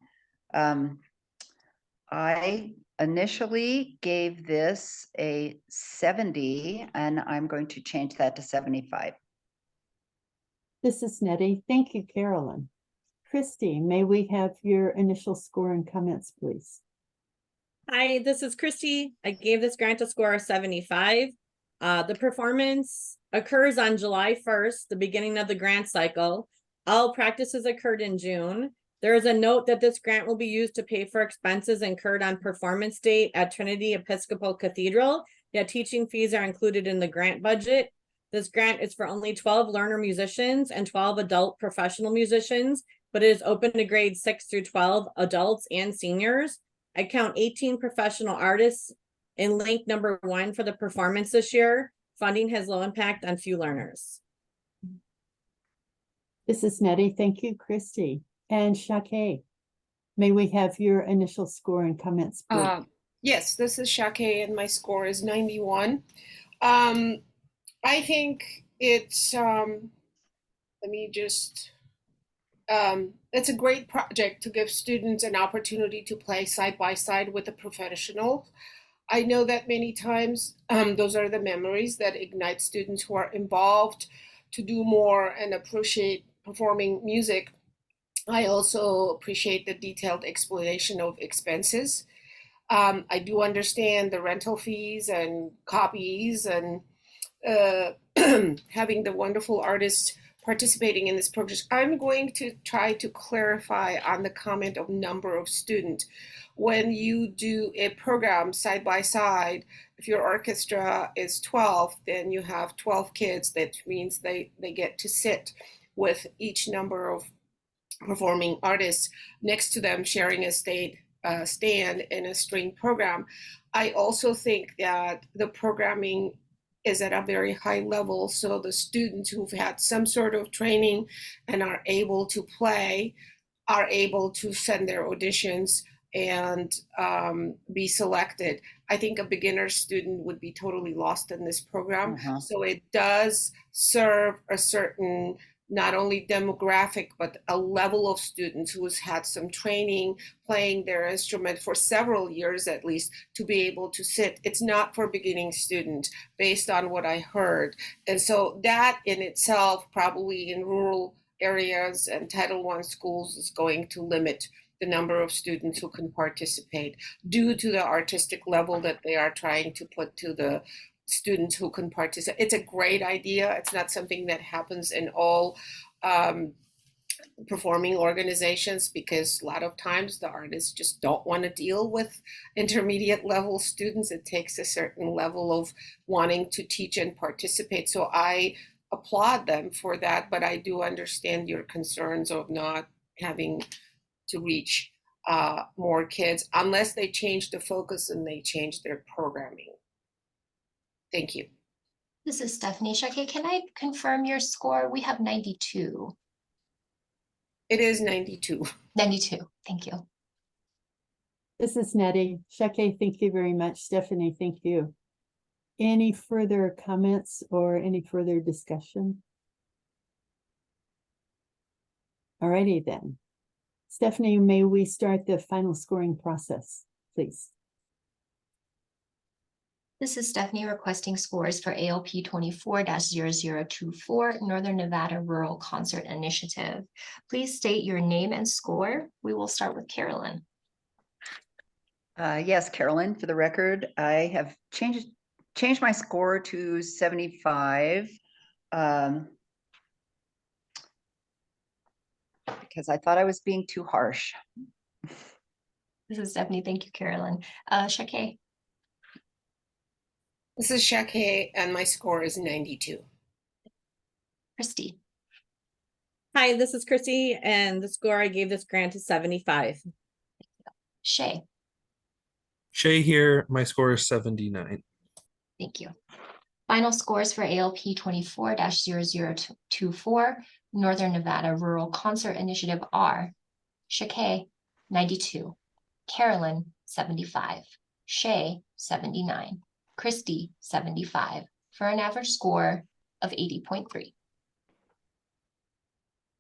I initially gave this a 70, and I'm going to change that to 75. This is Nettie. Thank you, Carolyn. Christy, may we have your initial score and comments, please? Hi, this is Christy. I gave this grant a score of 75. The performance occurs on July 1st, the beginning of the grant cycle. All practices occurred in June. There is a note that this grant will be used to pay for expenses incurred on performance date at Trinity Episcopal Cathedral, yet teaching fees are included in the grant budget. This grant is for only 12 learner musicians and 12 adult professional musicians, but it is open to grades 6 through 12 adults and seniors. I count 18 professional artists in link number 1 for the performance this year. Funding has low impact on few learners. This is Nettie. Thank you, Christy. And Shake, may we have your initial score and comments, please? Yes, this is Shake, and my score is 91. I think it's it's a great project to give students an opportunity to play side by side with a professional. I know that many times those are the memories that ignite students who are involved to do more and appreciate performing music. I also appreciate the detailed explanation of expenses. I do understand the rental fees and copies and having the wonderful artists participating in this program. I'm going to try to clarify on the comment of number of students. When you do a program side by side, if your orchestra is 12, then you have 12 kids. That means they get to sit with each number of performing artists next to them, sharing a stand in a string program. I also think that the programming is at a very high level, so the students who've had some sort of training and are able to play are able to send their auditions and be selected. I think a beginner student would be totally lost in this program. So it does serve a certain, not only demographic, but a level of students who has had some training playing their instrument for several years at least to be able to sit. It's not for beginning students based on what I heard. And so that in itself, probably in rural areas and Title I schools, is going to limit the number of students who can participate due to the artistic level that they are trying to put to the students who can participate. It's a great idea. It's not something that happens in all performing organizations, because a lot of times the artists just don't want to deal with intermediate level students. It takes a certain level of wanting to teach and participate. So I applaud them for that, but I do understand your concerns of not having to reach more kids unless they change the focus and they change their programming. Thank you. This is Stephanie. Shake, can I confirm your score? We have 92. It is 92. 92, thank you. This is Nettie. Shake, thank you very much. Stephanie, thank you. Any further comments or any further discussion? Alrighty then. Stephanie, may we start the final scoring process, please? This is Stephanie requesting scores for ALP 24-0024 Northern Nevada Rural Concert Initiative. Please state your name and score. We will start with Carolyn. Yes, Carolyn, for the record, I have changed my score to 75 because I thought I was being too harsh. This is Stephanie. Thank you, Carolyn. Shake. This is Shake, and my score is 92. Christy. Hi, this is Christy, and the score I gave this grant is 75. Shay, Shay here, my score is 79. thank you. Final scores for ALP 24-0024 Northern Nevada Rural Concert Initiative are Shakay, 92, Carolyn, 75, Shay, 79, Christy, 75, for an average score of 80.3.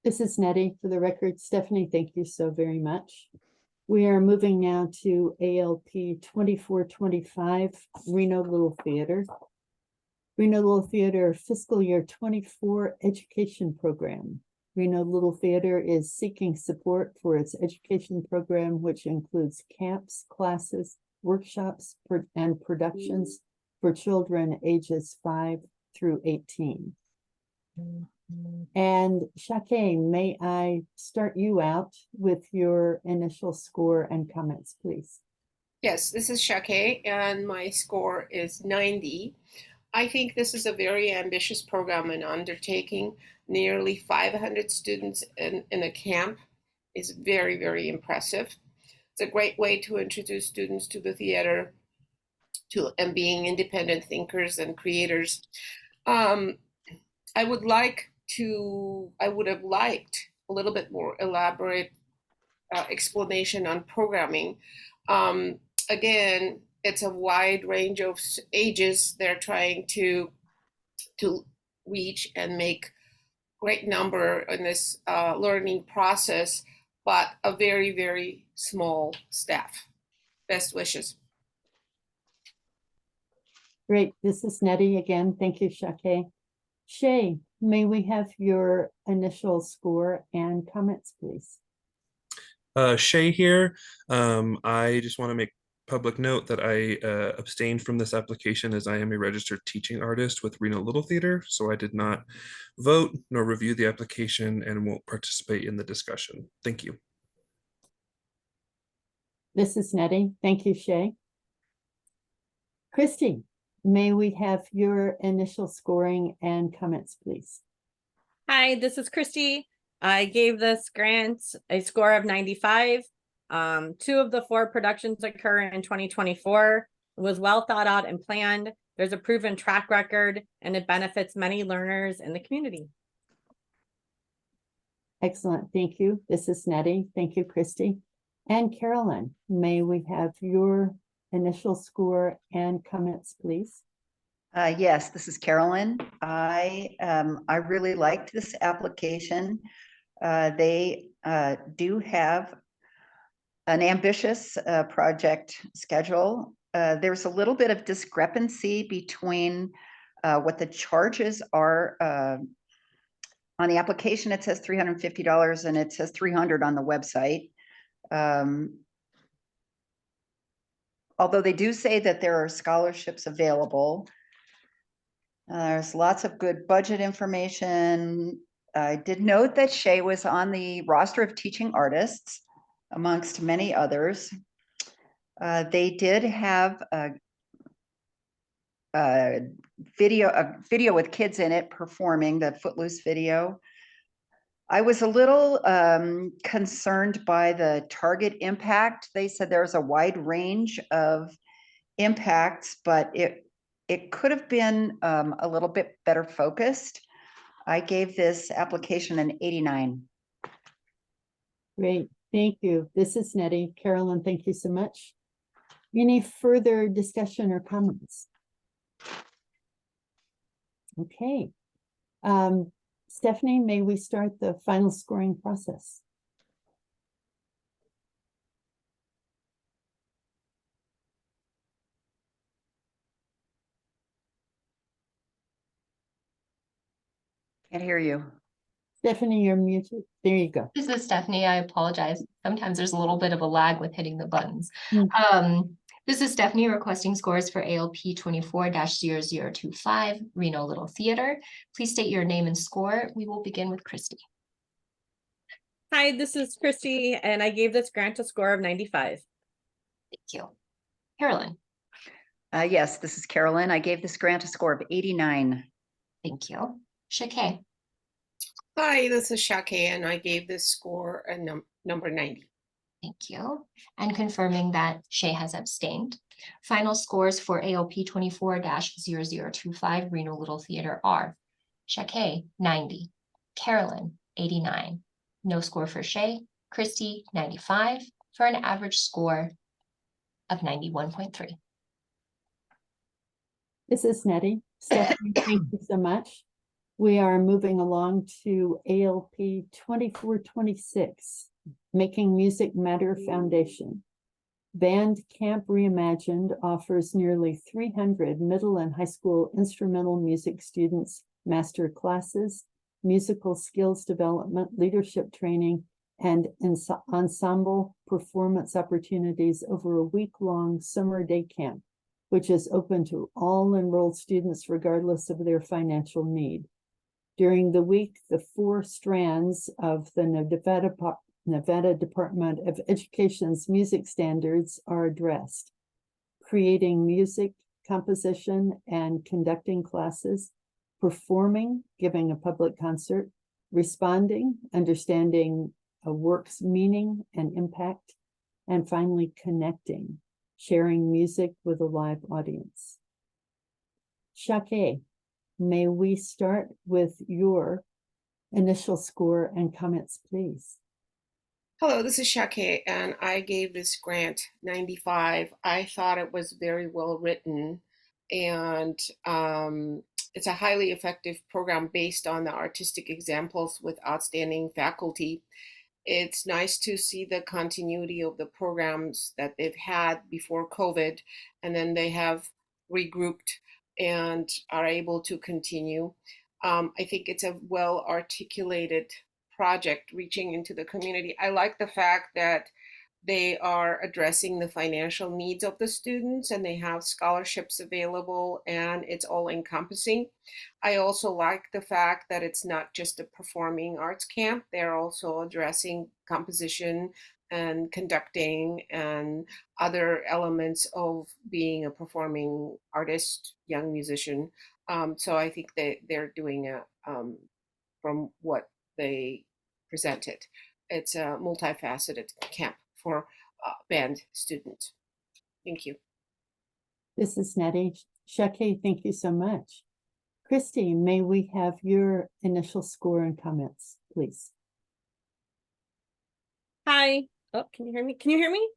This is Nettie. For the record, Stephanie, thank you so very much. We are moving now to ALP 2425 Reno Little Theater. Reno Little Theater fiscal year 24 education program. Reno Little Theater is seeking support for its education program, which includes camps, classes, workshops, and productions for children ages 5 through 18. And Shakay, may I start you out with your initial score and comments, please? Yes, this is Shakay, and my score is 90. I think this is a very ambitious program and undertaking. Nearly 500 students in a camp is very, very impressive. It's a great way to introduce students to the theater and being independent thinkers and creators. I would have liked a little bit more elaborate explanation on programming. Again, it's a wide range of ages they're trying to reach and make great number in this learning process, but a very, very small staff. Best wishes. Great. This is Nettie again. Thank you, Shakay. Shay, may we have your initial score and comments, please? Shay here. I just want to make public note that I abstained from this application as I am a registered teaching artist with Reno Little Theater, so I did not vote nor review the application and won't participate in the discussion. Thank you. This is Nettie. Thank you, Shay. Christy, may we have your initial scoring and comments, please? Hi, this is Christy. I gave this grant a score of 95. 2 of the 4 productions occur in 2024. It was well thought out and planned. There's a proven track record, and it benefits many learners in the community. Excellent. Thank you. This is Nettie. Thank you, Christy. And Carolyn, may we have your initial score and comments, please? Yes, this is Carolyn. I really liked this application. They do have an ambitious project schedule. There's a little bit of discrepancy between what the charges are. On the application, it says $350 and it says $300 on the website. Although they do say that there are scholarships available. There's lots of good budget information. I did note that Shay was on the roster of teaching artists, amongst many others. They did have a video with kids in it performing the Footloose video. I was a little concerned by the target impact. They said there's a wide range of impacts, but it could have been a little bit better focused. I gave this application an 89. Great. Thank you. This is Nettie. Carolyn, thank you so much. Any further discussion or comments? Okay. Stephanie, may we start the final scoring process? Can't hear you. Stephanie, you're muted. There you go. This is Stephanie. I apologize. Sometimes there's a little bit of a lag with hitting the buttons. This is Stephanie requesting scores for ALP 24-0025 Reno Little Theater. Please state your name and score. We will begin with Christy. Hi, this is Christy, and I gave this grant a score of 95. Thank you. Carolyn. Yes, this is Carolyn. I gave this grant a score of 89. Thank you. Shakay. Hi, this is Shake, and I gave this score a number 90. Thank you. And confirming that Shay has abstained. Final scores for AOP 24-0025 Reno Little Theater are Shake, 90, Carolyn, 89, no score for Shay, Christy, 95, for an average score of 91.3. This is Nettie. Stephanie, thank you so much. We are moving along to ALP 2426, Making Music Matter Foundation. Band Camp Reimagined offers nearly 300 middle and high school instrumental music students master classes, musical skills development, leadership training, and ensemble performance opportunities over a week-long summer day camp, which is open to all enrolled students regardless of their financial need. During the week, the 4 strands of the Nevada Department of Education's music standards are addressed: creating music, composition, and conducting classes, performing, giving a public concert, responding, understanding a work's meaning and impact, and finally connecting, sharing music with a live audience. Shake, may we start with your initial score and comments, please? Hello, this is Shake, and I gave this grant 95. I thought it was very well written, and it's a highly effective program based on the artistic examples with outstanding faculty. It's nice to see the continuity of the programs that they've had before COVID, and then they have regrouped and are able to continue. I think it's a well articulated project reaching into the community. I like the fact that they are addressing the financial needs of the students and they have scholarships available and it's all encompassing. I also like the fact that it's not just a performing arts camp. They're also addressing composition and conducting and other elements of being a performing artist, young musician. So I think they're doing a, from what they presented, it's a multifaceted camp for band students. Thank you. This is Nettie. Shake, thank you so much. Christy, may we have your initial score and comments, please? Hi. Oh, can you hear me? Can you hear me?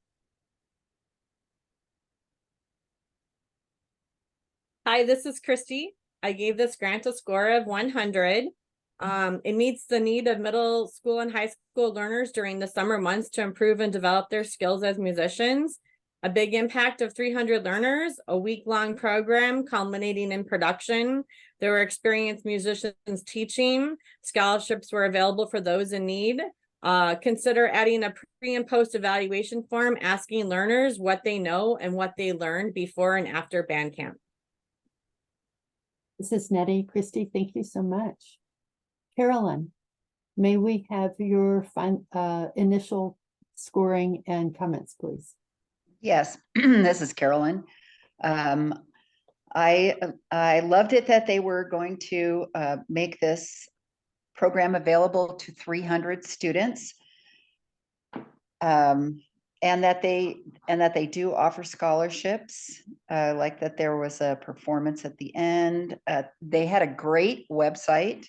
Hi, this is Christy. I gave this grant a score of 100. It meets the need of middle school and high school learners during the summer months to improve and develop their skills as musicians. A big impact of 300 learners, a week-long program culminating in production. There were experienced musicians teaching. Scholarships were available for those in need. Consider adding a pre and post evaluation form asking learners what they know and what they learned before and after band camp. This is Nettie. Christy, thank you so much. Carolyn, may we have your initial scoring and comments, please? Yes, this is Carolyn. I loved it that they were going to make this program available to 300 students, and that they do offer scholarships. Like that there was a performance at the end. They had a great website.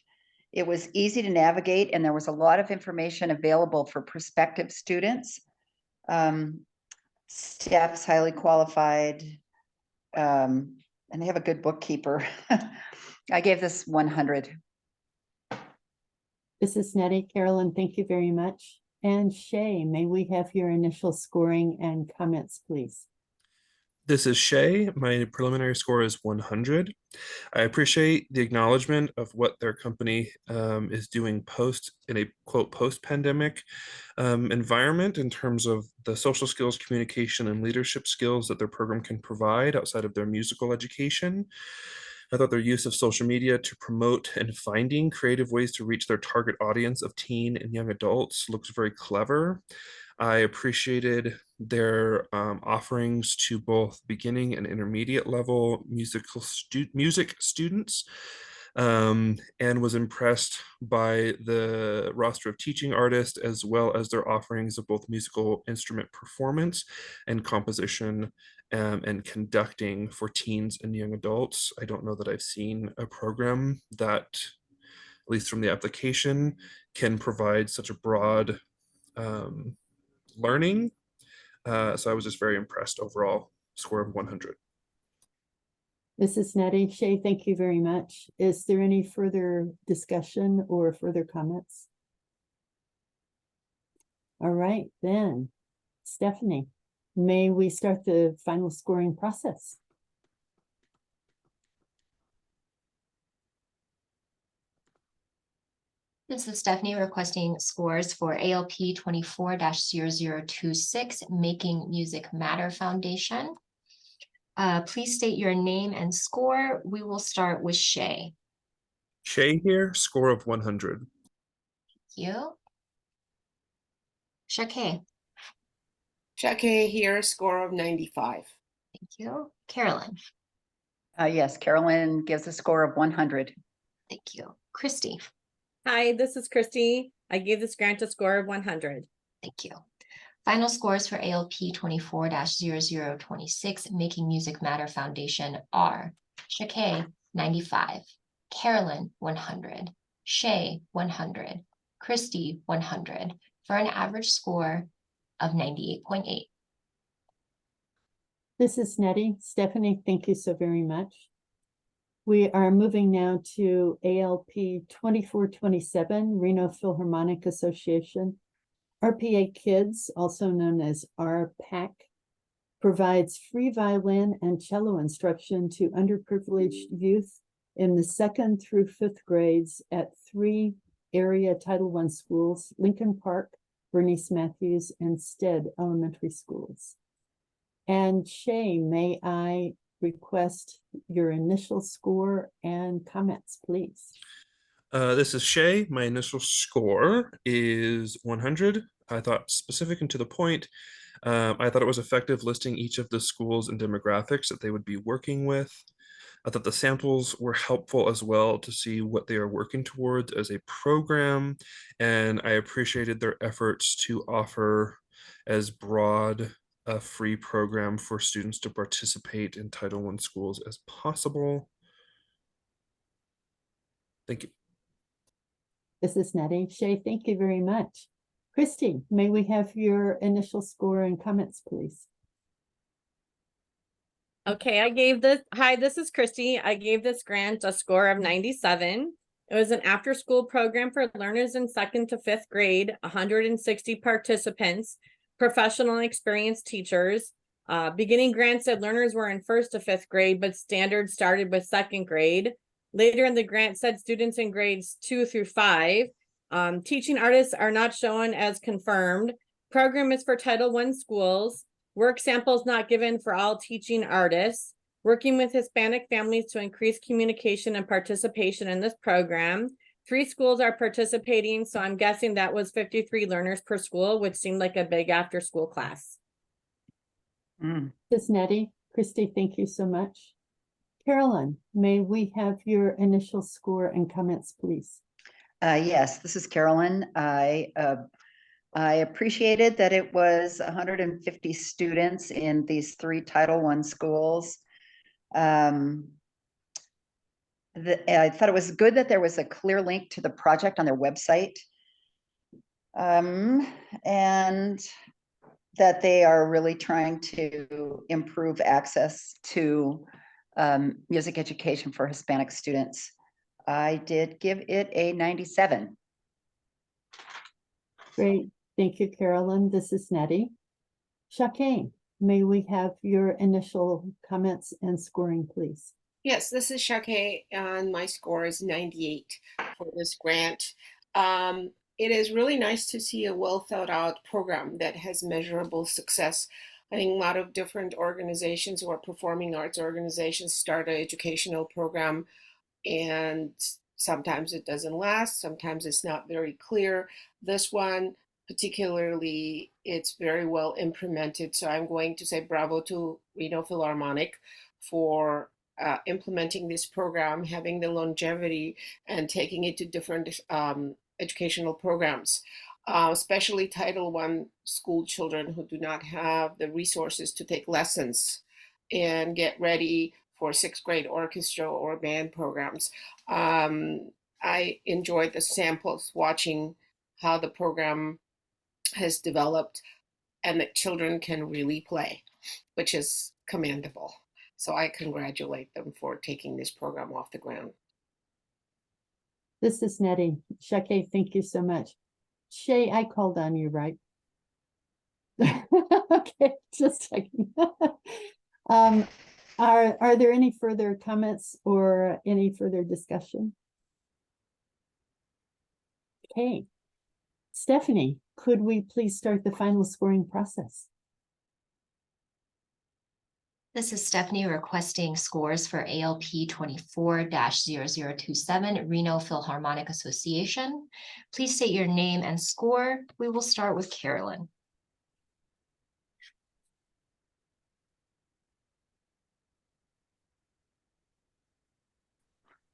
It was easy to navigate, and there was a lot of information available for prospective students. Staff's highly qualified, and they have a good bookkeeper. I gave this 100. This is Nettie. Carolyn, thank you very much. And Shay, may we have your initial scoring and comments, please? This is Shay. My preliminary score is 100. I appreciate the acknowledgement of what their company is doing in a quote post-pandemic environment in terms of the social skills, communication, and leadership skills that their program can provide outside of their musical education. I thought their use of social media to promote and finding creative ways to reach their target audience of teen and young adults looks very clever. I appreciated their offerings to both beginning and intermediate level music students. and was impressed by the roster of teaching artists as well as their offerings of both musical instrument performance and composition and conducting for teens and young adults. I don't know that I've seen a program that, at least from the application, can provide such a broad learning. So I was just very impressed overall, score of 100. Mrs. Nettie, Shay, thank you very much. Is there any further discussion or further comments? All right, then, Stephanie, may we start the final scoring process? This is Stephanie requesting scores for ALP 24-0026, Making Music Matter Foundation. Please state your name and score. We will start with Shay. Shay here, score of 100. Thank you. Shakay. Shake here, score of 95. Thank you. Carolyn. Yes, Carolyn gives a score of 100. Thank you. Christy. Hi, this is Christy. I gave this grant a score of 100. Thank you. Final scores for ALP 24-0026, Making Music Matter Foundation are Shakay, 95, Carolyn, 100, Shay, 100, Christy, 100, for an average score of 98.8. This is Nettie. Stephanie, thank you so very much. We are moving now to ALP 2427, Reno Philharmonic Association. RPA Kids, also known as RPAC, provides free violin and cello instruction to underprivileged youth in the 2nd through 5th grades at 3 area Title I schools, Lincoln Park, Bernice Matthews, and Stead Elementary Schools. And Shay, may I request your initial score and comments, please? This is Shay. My initial score is 100. I thought specific and to the point. I thought it was effective listing each of the schools and demographics that they would be working with. I thought the samples were helpful as well to see what they are working towards as a program, and I appreciated their efforts to offer as broad a free program for students to participate in Title I schools as possible. Thank you. This is Nettie. Shay, thank you very much. Christy, may we have your initial score and comments, please? Okay, I gave this, hi, this is Christy. I gave this grant a score of 97. It was an after-school program for learners in 2nd to 5th grade, 160 participants, professional and experienced teachers. Beginning grant said learners were in 1st to 5th grade, but standards started with 2nd grade. Later in the grant said students in grades 2 through 5. Teaching artists are not shown as confirmed. Program is for Title I schools. Work samples not given for all teaching artists. Working with Hispanic families to increase communication and participation in this program. 3 schools are participating, so I'm guessing that was 53 learners per school, which seemed like a big after-school class. This is Nettie. Christy, thank you so much. Carolyn, may we have your initial score and comments, please? Yes, this is Carolyn. I appreciated that it was 150 students in these 3 Title I schools. I thought it was good that there was a clear link to the project on their website. And that they are really trying to improve access to music education for Hispanic students. I did give it a 97. Great. Thank you, Carolyn. This is Nettie. Shakay, may we have your initial comments and scoring, please? Yes, this is Shake, and my score is 98 for this grant. It is really nice to see a well thought out program that has measurable success. I think a lot of different organizations or performing arts organizations start an educational program, and sometimes it doesn't last, sometimes it's not very clear. This one, particularly, it's very well implemented. So I'm going to say bravo to Reno Philharmonic for implementing this program, having the longevity, and taking it to different educational programs, especially Title I school children who do not have the resources to take lessons and get ready for sixth grade orchestra or band programs. I enjoyed the samples, watching how the program has developed and that children can really play, which is commendable. So I congratulate them for taking this program off the ground. This is Nettie. Shake, thank you so much. Shay, I called on you, right? Okay, just checking. Are there any further comments or any further discussion? Okay. Stephanie, could we please start the final scoring process? This is Stephanie requesting scores for ALP 24-0027 Reno Philharmonic Association. Please state your name and score. We will start with Carolyn.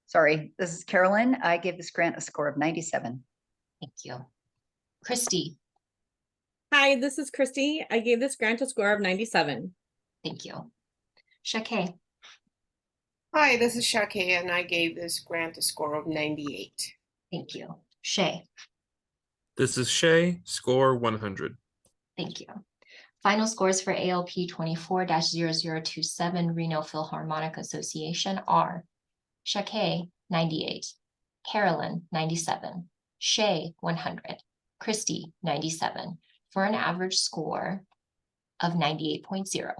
Sorry, this is Carolyn. I gave this grant a score of 97. Thank you. Christy. Hi, this is Christy. I gave this grant a score of 97. Thank you. Shake. Hi, this is Shake, and I gave this grant a score of 98. Thank you. Shay. This is Shay, score 100. Thank you. Final scores for ALP 24-0027 Reno Philharmonic Association are Shake, 98, Carolyn, 97, Shay, 100, Christy, 97, for an average score of 98.0.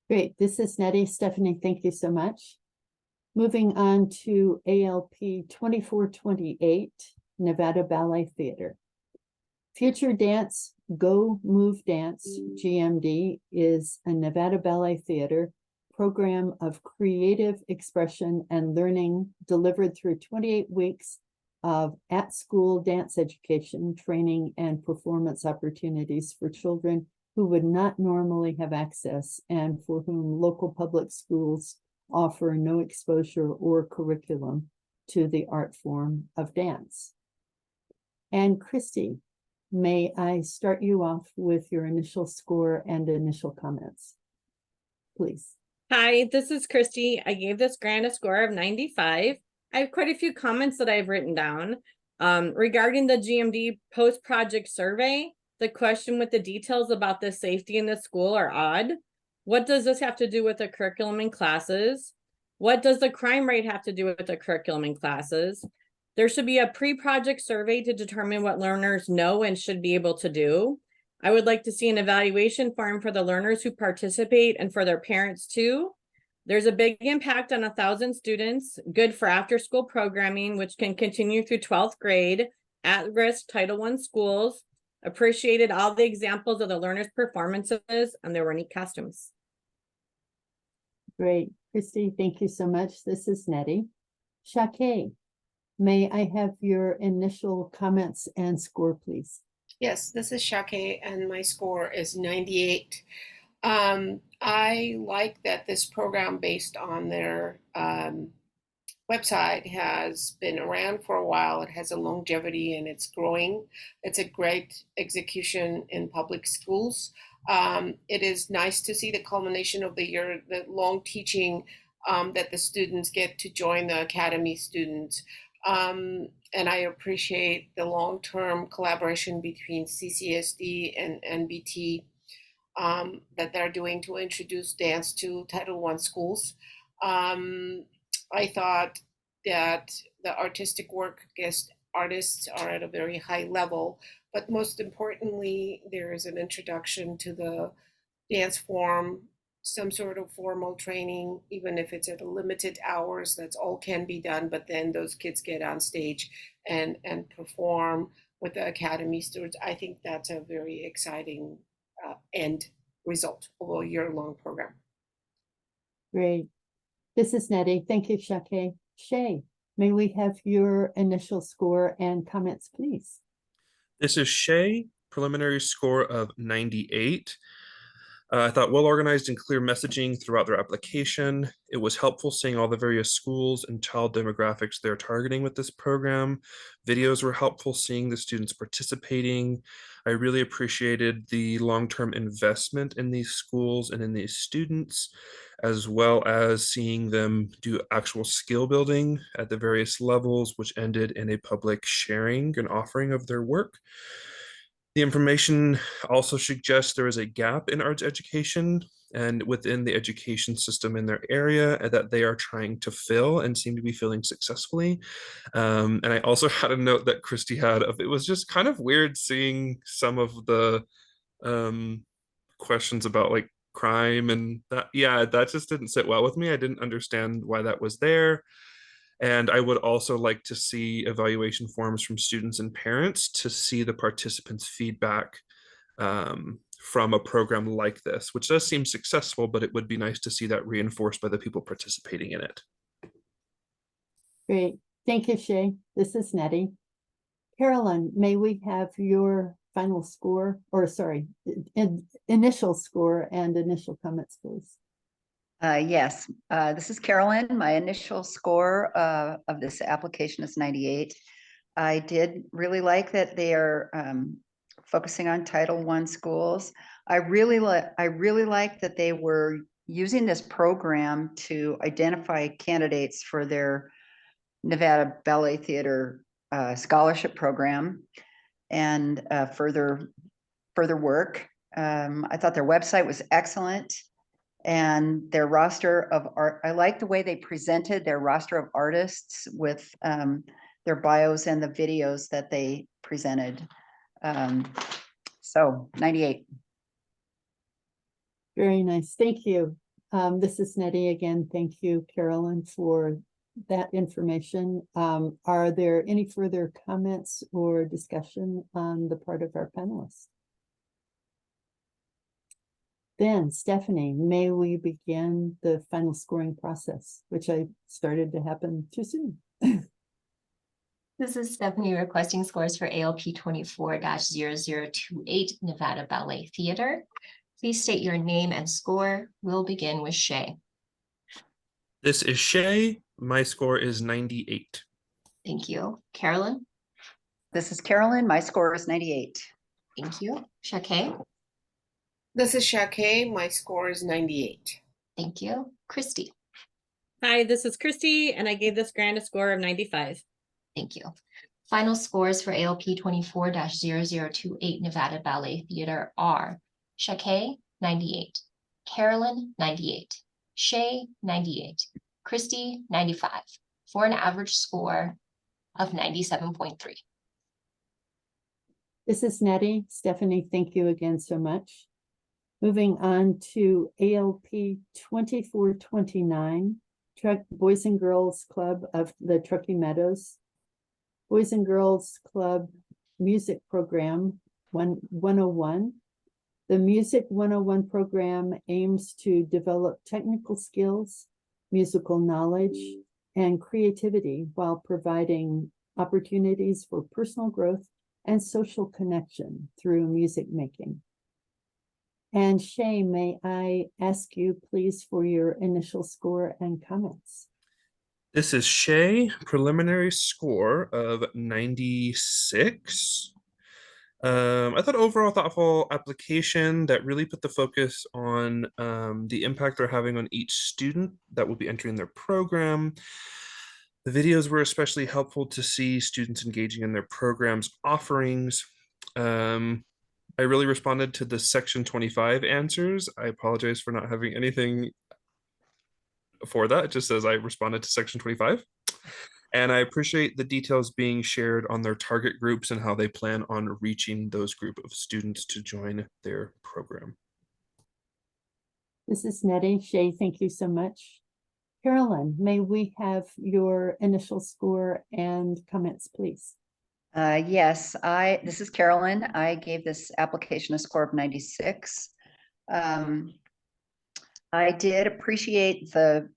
Great. This is Nettie. Stephanie, thank you so much. Moving on to ALP 2428, Nevada Ballet Theater. Future Dance, Go Move Dance, GMD, is a Nevada Ballet Theater program of creative expression and learning delivered through 28 weeks of at-school dance education, training, and performance opportunities for children who would not normally have access and for whom local public schools offer no exposure or curriculum to the art form of dance. And Christy, may I start you off with your initial score and initial comments, please? Hi, this is Christy. I gave this grant a score of 95. I have quite a few comments that I've written down. Regarding the GMD post-project survey, the question with the details about the safety in the school are odd. What does this have to do with the curriculum in classes? What does the crime rate have to do with the curriculum in classes? There should be a pre-project survey to determine what learners know and should be able to do. I would like to see an evaluation form for the learners who participate and for their parents too. There's a big impact on 1,000 students, good for after-school programming, which can continue through 12th grade, at-risk Title I schools. Appreciated all the examples of the learners' performances, and there were neat costumes. Great. Christy, thank you so much. This is Nettie. Shake, may I have your initial comments and score, please? Yes, this is Shake, and my score is 98. I like that this program, based on their website, has been around for a while. It has a longevity and it's growing. It's a great execution in public schools. It is nice to see the culmination of the year, the long teaching, that the students get to join the academy students. And I appreciate the long-term collaboration between CCSD and NBT that they're doing to introduce dance to Title I schools. I thought that the artistic work guest artists are at a very high level, but most importantly, there is an introduction to the dance form, some sort of formal training, even if it's at limited hours, that's all can be done, but then those kids get on stage and perform with the academy students. I think that's a very exciting end result of a year-long program. Great. This is Nettie. Thank you, Shake. Shay, may we have your initial score and comments, please? This is Shay, preliminary score of 98. I thought well organized and clear messaging throughout their application. It was helpful seeing all the various schools and child demographics they're targeting with this program. Videos were helpful seeing the students participating. I really appreciated the long-term investment in these schools and in these students, as well as seeing them do actual skill building at the various levels, which ended in a public sharing and offering of their work. The information also suggests there is a gap in arts education and within the education system in their area that they are trying to fill and seem to be filling successfully. And I also had a note that Christy had of it was just kind of weird seeing some of the questions about like crime and that. Yeah, that just didn't sit well with me. I didn't understand why that was there. And I would also like to see evaluation forms from students and parents to see the participants' feedback from a program like this, which does seem successful, but it would be nice to see that reinforced by the people participating in it. Great. Thank you, Shay. This is Nettie. Carolyn, may we have your final score, or sorry, initial score and initial comments, please? Yes, this is Carolyn. My initial score of this application is 98. I did really like that they are focusing on Title I schools. I really like that they were using this program to identify candidates for their Nevada Ballet Theater scholarship program and further work. I thought their website was excellent. And their roster of art, I like the way they presented their roster of artists with their bios and the videos that they presented. So 98. Very nice. Thank you. This is Nettie again. Thank you, Carolyn, for that information. Are there any further comments or discussion on the part of our panelists? Then, Stephanie, may we begin the final scoring process, which I started to happen too soon. This is Stephanie requesting scores for ALP 24-0028 Nevada Ballet Theater. Please state your name and score. We'll begin with Shay. This is Shay. My score is 98. Thank you. Carolyn. This is Carolyn. My score is 98. Thank you. Shakay. This is Shakay. My score is 98. Thank you. Christy. Hi, this is Christy, and I gave this grant a score of 95. Thank you. Final scores for ALP 24-0028 Nevada Ballet Theater are Shakay, 98, Carolyn, 98, Shay, 98, Christy, 95, for an average score of 97.3. This is Nettie. Stephanie, thank you again so much. Moving on to ALP 2429, Boys and Girls Club of the Truckee Meadows. Boys and Girls Club Music Program 101. The Music 101 program aims to develop technical skills, musical knowledge, and creativity while providing opportunities for personal growth and social connection through music making. And Shay, may I ask you please for your initial score and comments? This is Shay, preliminary score of 96. I thought overall thoughtful application that really put the focus on the impact they're having on each student that will be entering their program. The videos were especially helpful to see students engaging in their program's offerings. I really responded to the section 25 answers. I apologize for not having anything for that. It just says I responded to section 25. And I appreciate the details being shared on their target groups and how they plan on reaching those group of students to join their program. This is Nettie. Shay, thank you so much. Carolyn, may we have your initial score and comments, please? Yes, this is Carolyn. I gave this application a score of 96. I did appreciate the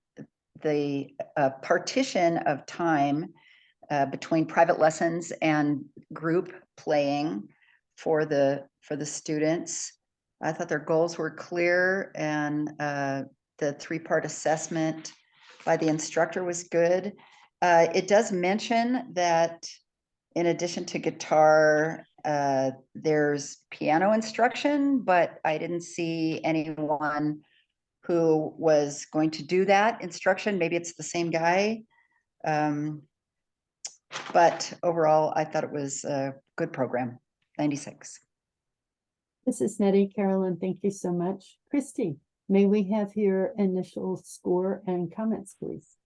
partition of time between private lessons and group playing for the students. I thought their goals were clear and the three-part assessment by the instructor was good. It does mention that in addition to guitar, there's piano instruction, but I didn't see anyone who was going to do that instruction. Maybe it's the same guy. But overall, I thought it was a good program, 96. Mrs. Nettie, Carolyn, thank you so much. Christy, may we have your initial score and comments, please?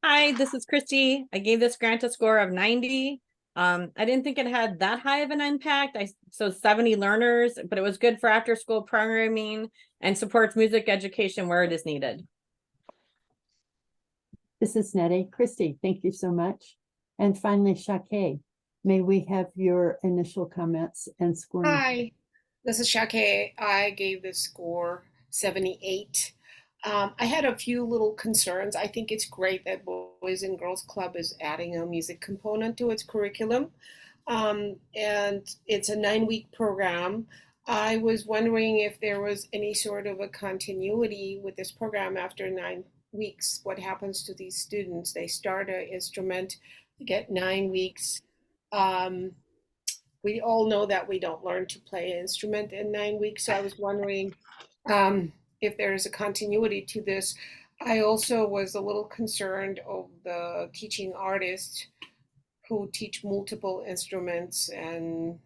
Hi, this is Christy. I gave this grant a score of 90. I didn't think it had that high of an impact. So 70 learners, but it was good for after school programming and supports music education where it is needed. This is Nettie. Christy, thank you so much. And finally, Shake, may we have your initial comments and scoring? Hi, this is Shake. I gave this score 78. I had a few little concerns. I think it's great that Boys and Girls Club is adding a music component to its curriculum. And it's a 9-week program. I was wondering if there was any sort of a continuity with this program after 9 weeks. What happens to these students? They start an instrument, they get 9 weeks. We all know that we don't learn to play an instrument in 9 weeks. So I was wondering if there is a continuity to this. I also was a little concerned of the teaching artists who teach multiple instruments and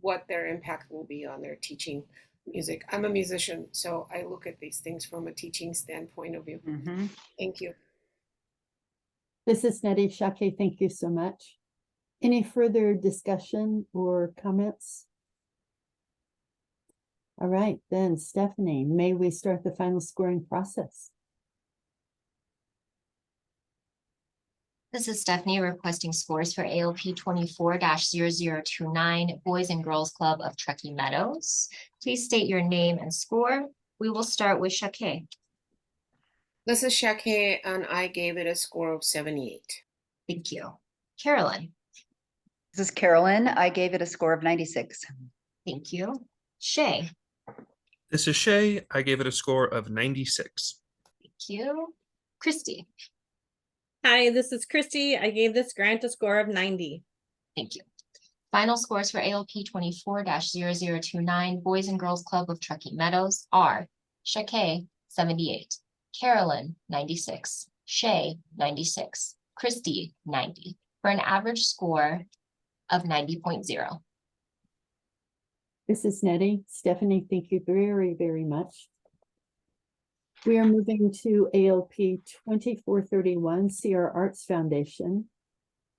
what their impact will be on their teaching music. I'm a musician, so I look at these things from a teaching standpoint of view. Mm-hmm. Thank you. This is Nettie. Shake, thank you so much. Any further discussion or comments? All right, then Stephanie, may we start the final scoring process? This is Stephanie requesting scores for ALP 24-0029 Boys and Girls Club of Truckee Meadows. Please state your name and score. We will start with Shake. This is Shake, and I gave it a score of 78. Thank you. Carolyn. This is Carolyn. I gave it a score of 96. Thank you. Shay. This is Shay. I gave it a score of 96. Thank you. Christy. Hi, this is Christy. I gave this grant a score of 90. Thank you. Final scores for ALP 24-0029 Boys and Girls Club of Truckee Meadows are Shake, 78, Carolyn, 96, Shay, 96, Christy, 90, for an average score of 90.0. This is Nettie. Stephanie, thank you very, very much. We are moving to ALP 2431, CR Arts Foundation.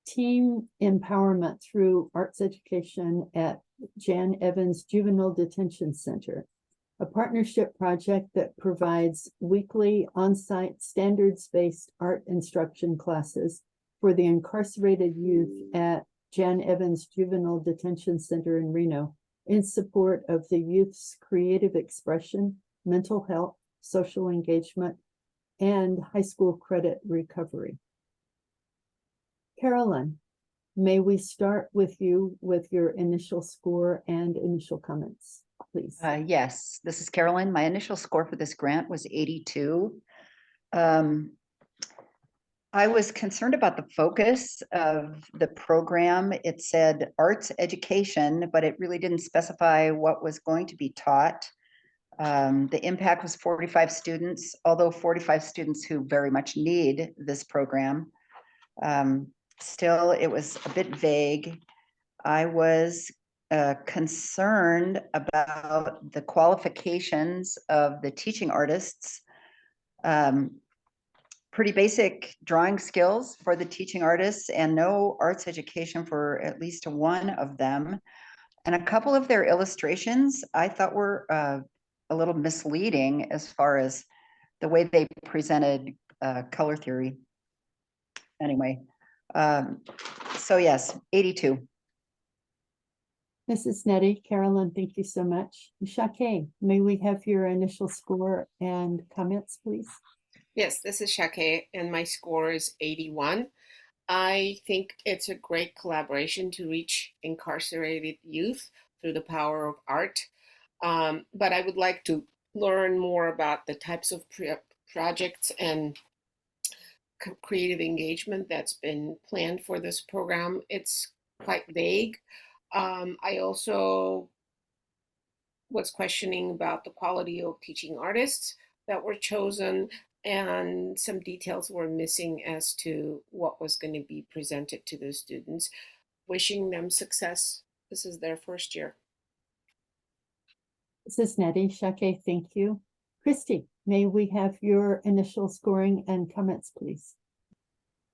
Team Empowerment through Arts Education at Jan Evans Juvenile Detention Center, a partnership project that provides weekly on-site standards-based art instruction classes for the incarcerated youth at Jan Evans Juvenile Detention Center in Reno in support of the youth's creative expression, mental health, social engagement, and high school credit recovery. Carolyn, may we start with you with your initial score and initial comments, please? Yes, this is Carolyn. My initial score for this grant was 82. I was concerned about the focus of the program. It said arts education, but it really didn't specify what was going to be taught. The impact was 45 students, although 45 students who very much need this program. Still, it was a bit vague. I was concerned about the qualifications of the teaching artists. Pretty basic drawing skills for the teaching artists and no arts education for at least one of them. And a couple of their illustrations I thought were a little misleading as far as the way they presented color theory. Anyway, so yes, 82. Mrs. Nettie, Carolyn, thank you so much. Shake, may we have your initial score and comments, please? Yes, this is Shake, and my score is 81. I think it's a great collaboration to reach incarcerated youth through the power of art. But I would like to learn more about the types of projects and creative engagement that's been planned for this program. It's quite vague. I also was questioning about the quality of teaching artists that were chosen, and some details were missing as to what was going to be presented to the students. Wishing them success. This is their first year. This is Nettie. Shake, thank you. Christy, may we have your initial scoring and comments, please?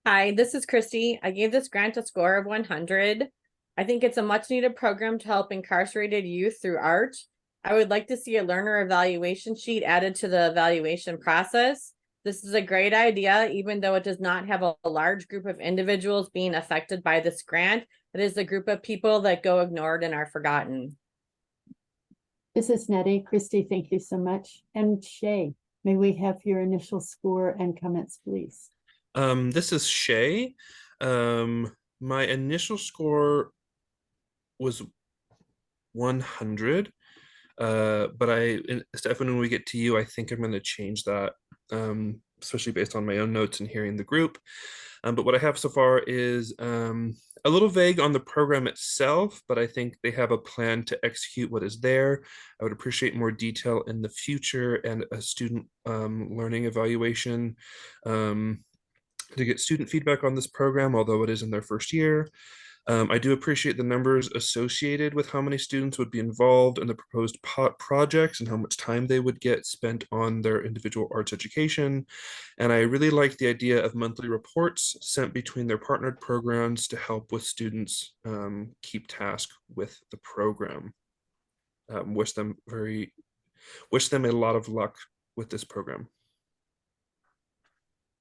Hi, this is Christy. I gave this grant a score of 100. I think it's a much needed program to help incarcerated youth through art. I would like to see a learner evaluation sheet added to the evaluation process. This is a great idea, even though it does not have a large group of individuals being affected by this grant. It is a group of people that go ignored and are forgotten. This is Nettie. Christy, thank you so much. And Shay, may we have your initial score and comments, please? This is Shay. My initial score was 100. But Stefan, when we get to you, I think I'm going to change that, especially based on my own notes and hearing the group. But what I have so far is a little vague on the program itself, but I think they have a plan to execute what is there. I would appreciate more detail in the future and a student learning evaluation to get student feedback on this program, although it is in their first year. I do appreciate the numbers associated with how many students would be involved in the proposed projects and how much time they would get spent on their individual arts education. And I really like the idea of monthly reports sent between their partnered programs to help with students keep task with the program. Wish them a lot of luck with this program.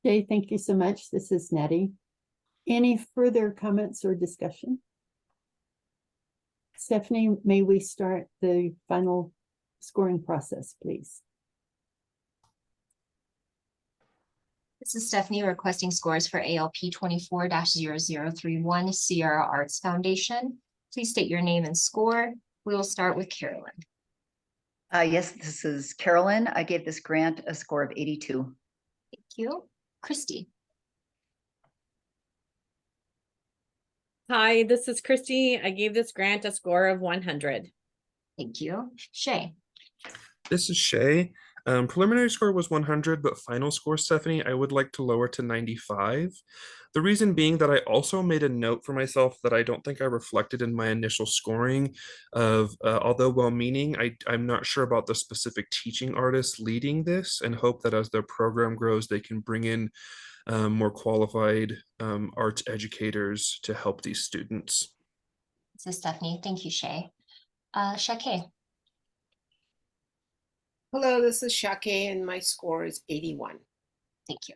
Shay, thank you so much. This is Nettie. Any further comments or discussion? Stephanie, may we start the final scoring process, please? This is Stephanie requesting scores for ALP 24-0031 Sierra Arts Foundation. Please state your name and score. We will start with Carolyn. Yes, this is Carolyn. I gave this grant a score of 82. Thank you. Christy. Hi, this is Christy. I gave this grant a score of 100. Thank you. Shay. This is Shay. Preliminary score was 100, but final score, Stephanie, I would like to lower to 95. The reason being that I also made a note for myself that I don't think I reflected in my initial scoring of, although well-meaning, I'm not sure about the specific teaching artists leading this, and hope that as their program grows, they can bring in more qualified arts educators to help these students. This is Stephanie. Thank you, Shay. Shake. Hello, this is Shake, and my score is 81. Thank you.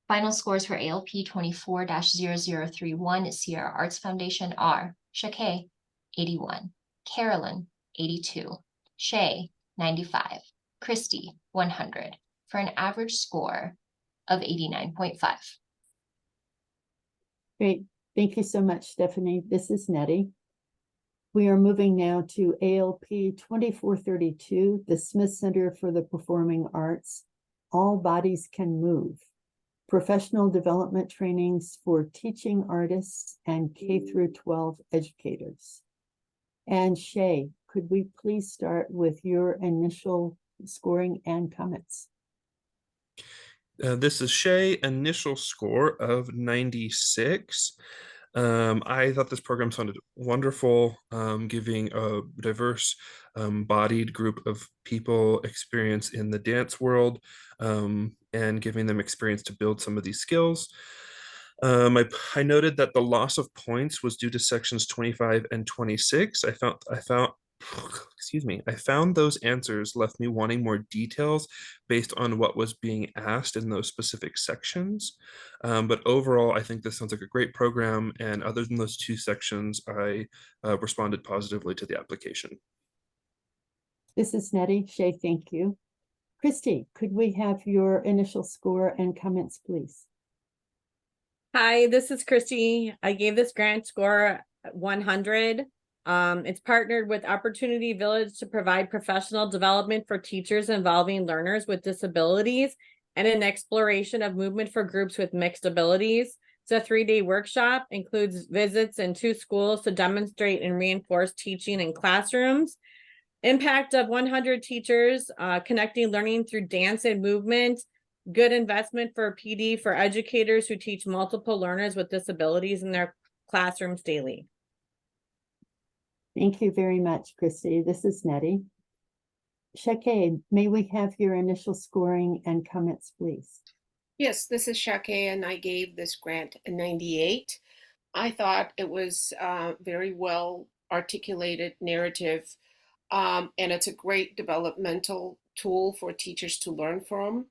Final scores for ALP 24-0031 Sierra Arts Foundation are Shake, 81, Carolyn, 82, Shay, 95, Christy, 100, for an average score of 89.5. Great. Thank you so much, Stephanie. This is Nettie. We are moving now to ALP 2432, the Smith Center for the Performing Arts. All Bodies Can Move. Professional development trainings for teaching artists and K-12 educators. And Shay, could we please start with your initial scoring and comments? This is Shay, initial score of 96. I thought this program sounded wonderful, giving a diverse bodied group of people experience in the dance world, and giving them experience to build some of these skills. I noted that the loss of points was due to sections 25 and 26. I found those answers left me wanting more details based on what was being asked in those specific sections. But overall, I think this sounds like a great program. And other than those two sections, I responded positively to the application. This is Nettie. Shay, thank you. Christy, could we have your initial score and comments, please? Hi, this is Christy. I gave this grant score 100. It's partnered with Opportunity Village to provide professional development for teachers involving learners with disabilities and an exploration of movement for groups with mixed abilities. It's a 3-day workshop, includes visits in 2 schools to demonstrate and reinforce teaching in classrooms. Impact of 100 teachers, connecting learning through dance and movement. Good investment for PD for educators who teach multiple learners with disabilities in their classrooms daily. Thank you very much, Christy. This is Nettie. Shaked, may we have your initial scoring and comments, please? Yes, this is Shake, and I gave this grant a 98. I thought it was very well articulated narrative, and it's a great developmental tool for teachers to learn from.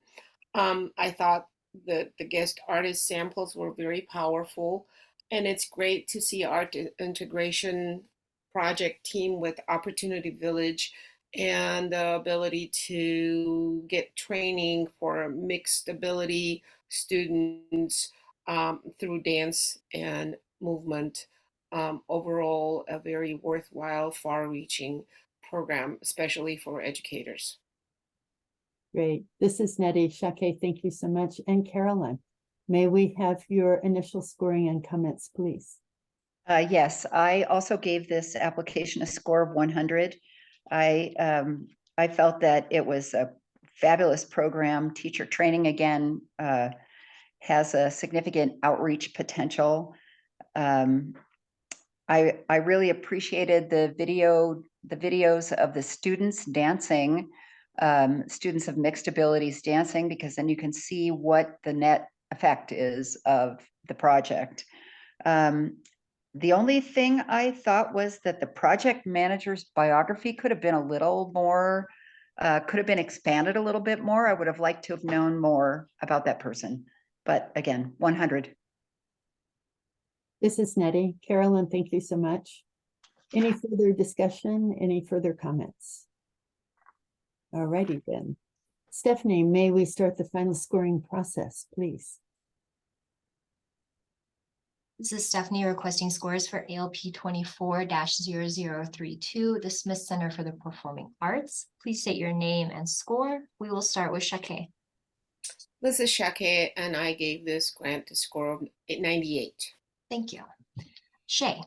I thought the guest artist samples were very powerful, and it's great to see art integration project team with Opportunity Village and the ability to get training for mixed ability students through dance and movement. Overall, a very worthwhile, far-reaching program, especially for educators. Great. This is Nettie. Shake, thank you so much. And Carolyn, may we have your initial scoring and comments, please? Yes, I also gave this application a score of 100. I felt that it was a fabulous program. Teacher training again has a significant outreach potential. I really appreciated the videos of the students dancing, students of mixed abilities dancing, because then you can see what the net effect is of the project. The only thing I thought was that the project manager's biography could have been a little more, could have been expanded a little bit more. I would have liked to have known more about that person. But again, 100. This is Nettie. Carolyn, thank you so much. Any further discussion? Any further comments? All righty then. Stephanie, may we start the final scoring process, please? This is Stephanie requesting scores for ALP 24-0032, the Smith Center for the Performing Arts. Please state your name and score. We will start with Shake. This is Shake, and I gave this grant a score of 98. Thank you. Shay.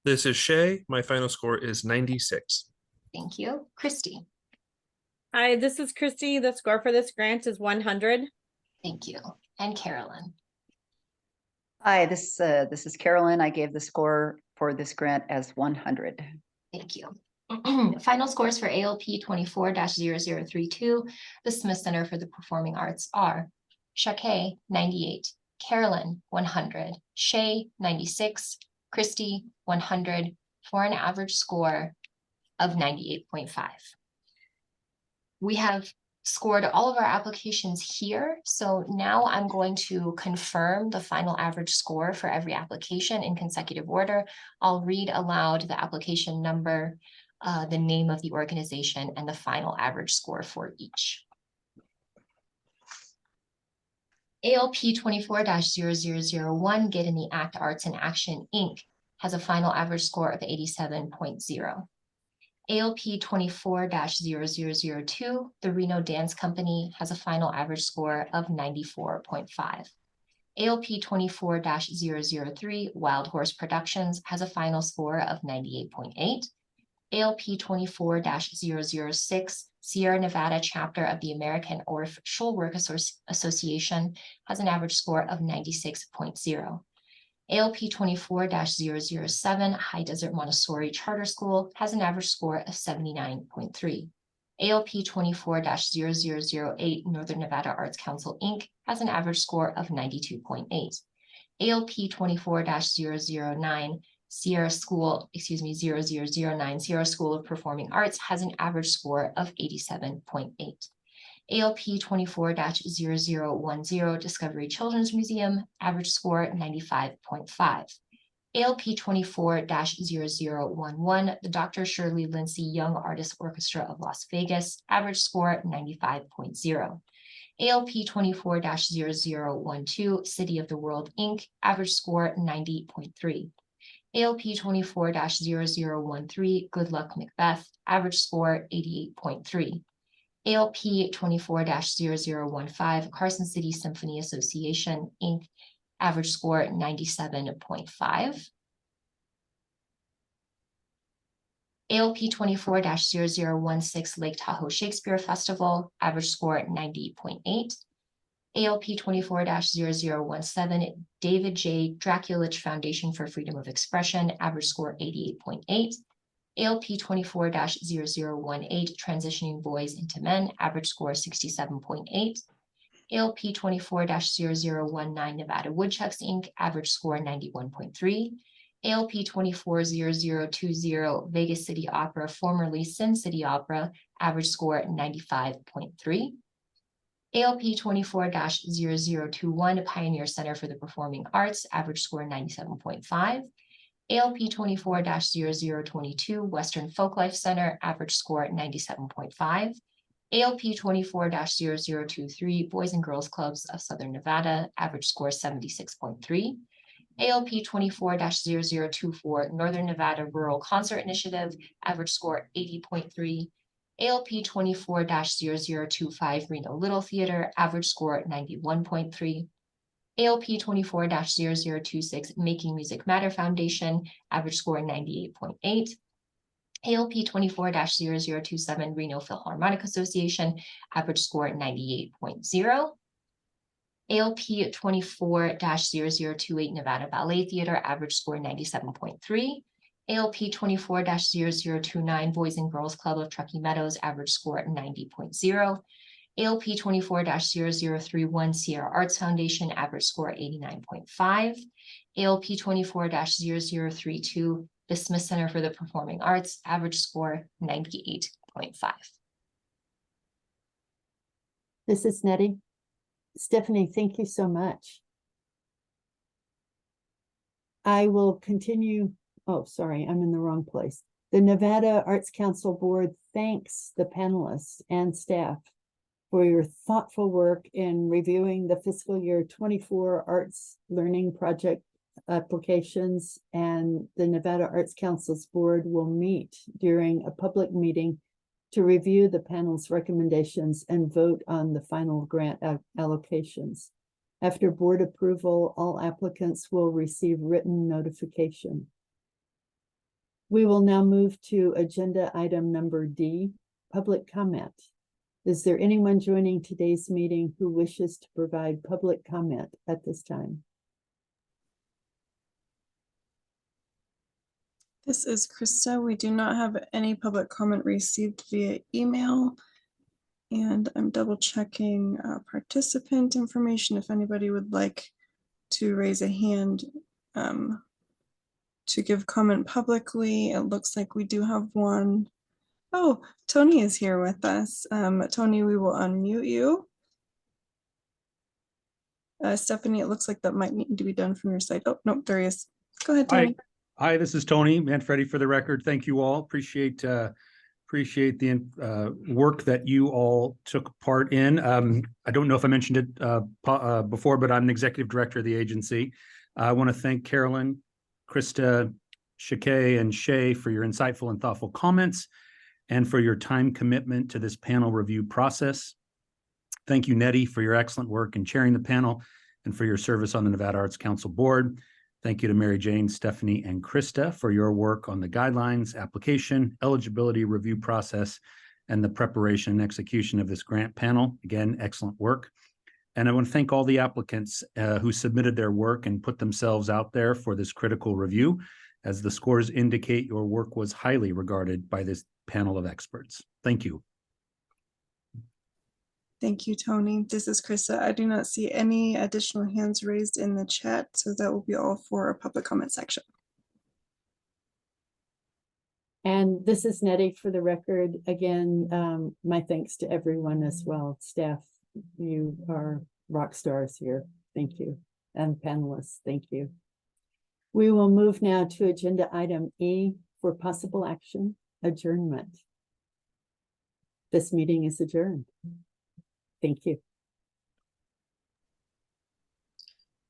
This is Shay. My final score is 96. Thank you. Christy. Hi, this is Christy. The score for this grant is 100. Thank you. And Carolyn. Hi, this is Carolyn. I gave the score for this grant as 100. Thank you. Final scores for ALP 24-0032, the Smith Center for the Performing Arts are Shake, 98, Carolyn, 100, Shay, 96, Christy, 100, for an average score of 98.5. We have scored all of our applications here. So now I'm going to confirm the final average score for every application in consecutive order. I'll read aloud the application number, the name of the organization, and the final average score for each. ALP 24-0001, Get in the Act Arts in Action, Inc. has a final average score of 87.0. ALP 24-0002, the Reno Dance Company, has a final average score of 94.5. ALP 24-003, Wild Horse Productions, has a final score of 98.8. ALP 24-006, Sierra Nevada chapter of the American Orff Schulwerk Association, has an average score of 96.0. ALP 24-007, High Desert Montessori Charter School, has an average score of 79.3. ALP 24-0008, Northern Nevada Arts Council, Inc., has an average score of 92.8. ALP 24-009, 0009, Sierra School of Performing Arts, has an average score of 87.8. ALP 24-0010, Discovery Children's Museum, average score 95.5. ALP 24-0011, the Dr. Shirley Lindsay Young Artist Orchestra of Las Vegas, average score 95.0. ALP 24-0012, City of the World, Inc., average score 90.3. ALP 24-0013, Good Luck Macbeth, average score 88.3. ALP 24-0015, Carson City Symphony Association, Inc., average score 97.5. ALP 24-0016, Lake Tahoe Shakespeare Festival, average score 90.8. ALP 24-0017, David J. Draculich Foundation for Freedom of Expression, average score 88.8. ALP 24-0018, Transitioning Boys into Men, average score 67.8. ALP 24-0019, Nevada Woodchucks, Inc., average score 91.3. ALP 24-0020, Vegas City Opera, formerly Sin City Opera, average score 95.3. ALP 24-0021, Pioneer Center for the Performing Arts, average score 97.5. ALP 24-0022, Western Folklife Center, average score 97.5. ALP 24-0023, Boys and Girls Clubs of Southern Nevada, average score 76.3. ALP 24-0024, Northern Nevada Rural Concert Initiative, average score 80.3. ALP 24-0025, Reno Little Theater, average score 91.3. ALP 24-0026, Making Music Matter Foundation, average score 98.8. ALP 24-0027, Reno Philharmonic Association, average score 98.0. ALP 24-0028, Nevada Ballet Theater, average score 97.3. ALP 24-0029, Boys and Girls Club of Truckee Meadows, average score 90.0. ALP 24-0031, Sierra Arts Foundation, average score 89.5. ALP 24-0032, the Smith Center for the Performing Arts, average score 98.5. This is Nettie. Stephanie, thank you so much. I will continue. Oh, sorry, I'm in the wrong place. The Nevada Arts Council Board thanks the panelists and staff for your thoughtful work in reviewing the fiscal year 24 arts learning project applications, and the Nevada Arts Council's board will meet during a public meeting to review the panel's recommendations and vote on the final grant allocations. After board approval, all applicants will receive written notification. We will now move to agenda item number D, public comment. Is there anyone joining today's meeting who wishes to provide public comment at this time? This is Krista. We do not have any public comment received via email. And I'm double checking participant information if anybody would like to raise a hand to give comment publicly. It looks like we do have one. Oh, Tony is here with us. Tony, we will unmute you. Stephanie, it looks like that might need to be done from your side. Oh, no, there he is. Go ahead, Tony. Hi, this is Tony Manfredi for the record. Thank you all. Appreciate the work that you all took part in. I don't know if I mentioned it before, but I'm the executive director of the agency. I want to thank Carolyn, Krista, Shakay, and Shay for your insightful and thoughtful comments and for your time commitment to this panel review process. Thank you, Nettie, for your excellent work in chairing the panel and for your service on the Nevada Arts Council Board. Thank you to Mary Jane, Stephanie, and Krista for your work on the guidelines, application, eligibility review process, and the preparation and execution of this grant panel. Again, excellent work. And I want to thank all the applicants who submitted their work and put themselves out there for this critical review. As the scores indicate, your work was highly regarded by this panel of experts. Thank you. Thank you, Tony. This is Krista. I do not see any additional hands raised in the chat, so that will be all for our public comment section. And this is Nettie for the record. Again, my thanks to everyone as well. Staff, you are rock stars here. Thank you. And panelists, thank you. We will move now to agenda item E for possible action, adjournment. This meeting is adjourned. Thank you.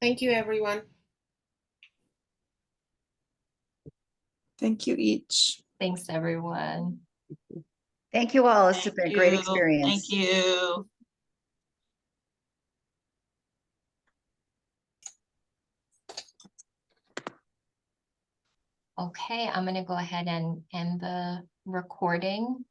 Thank you, everyone. Thank you each. Thanks, everyone. Thank you all. It's been a great Thank experience. you. Okay, I'm gonna go ahead and end the recording.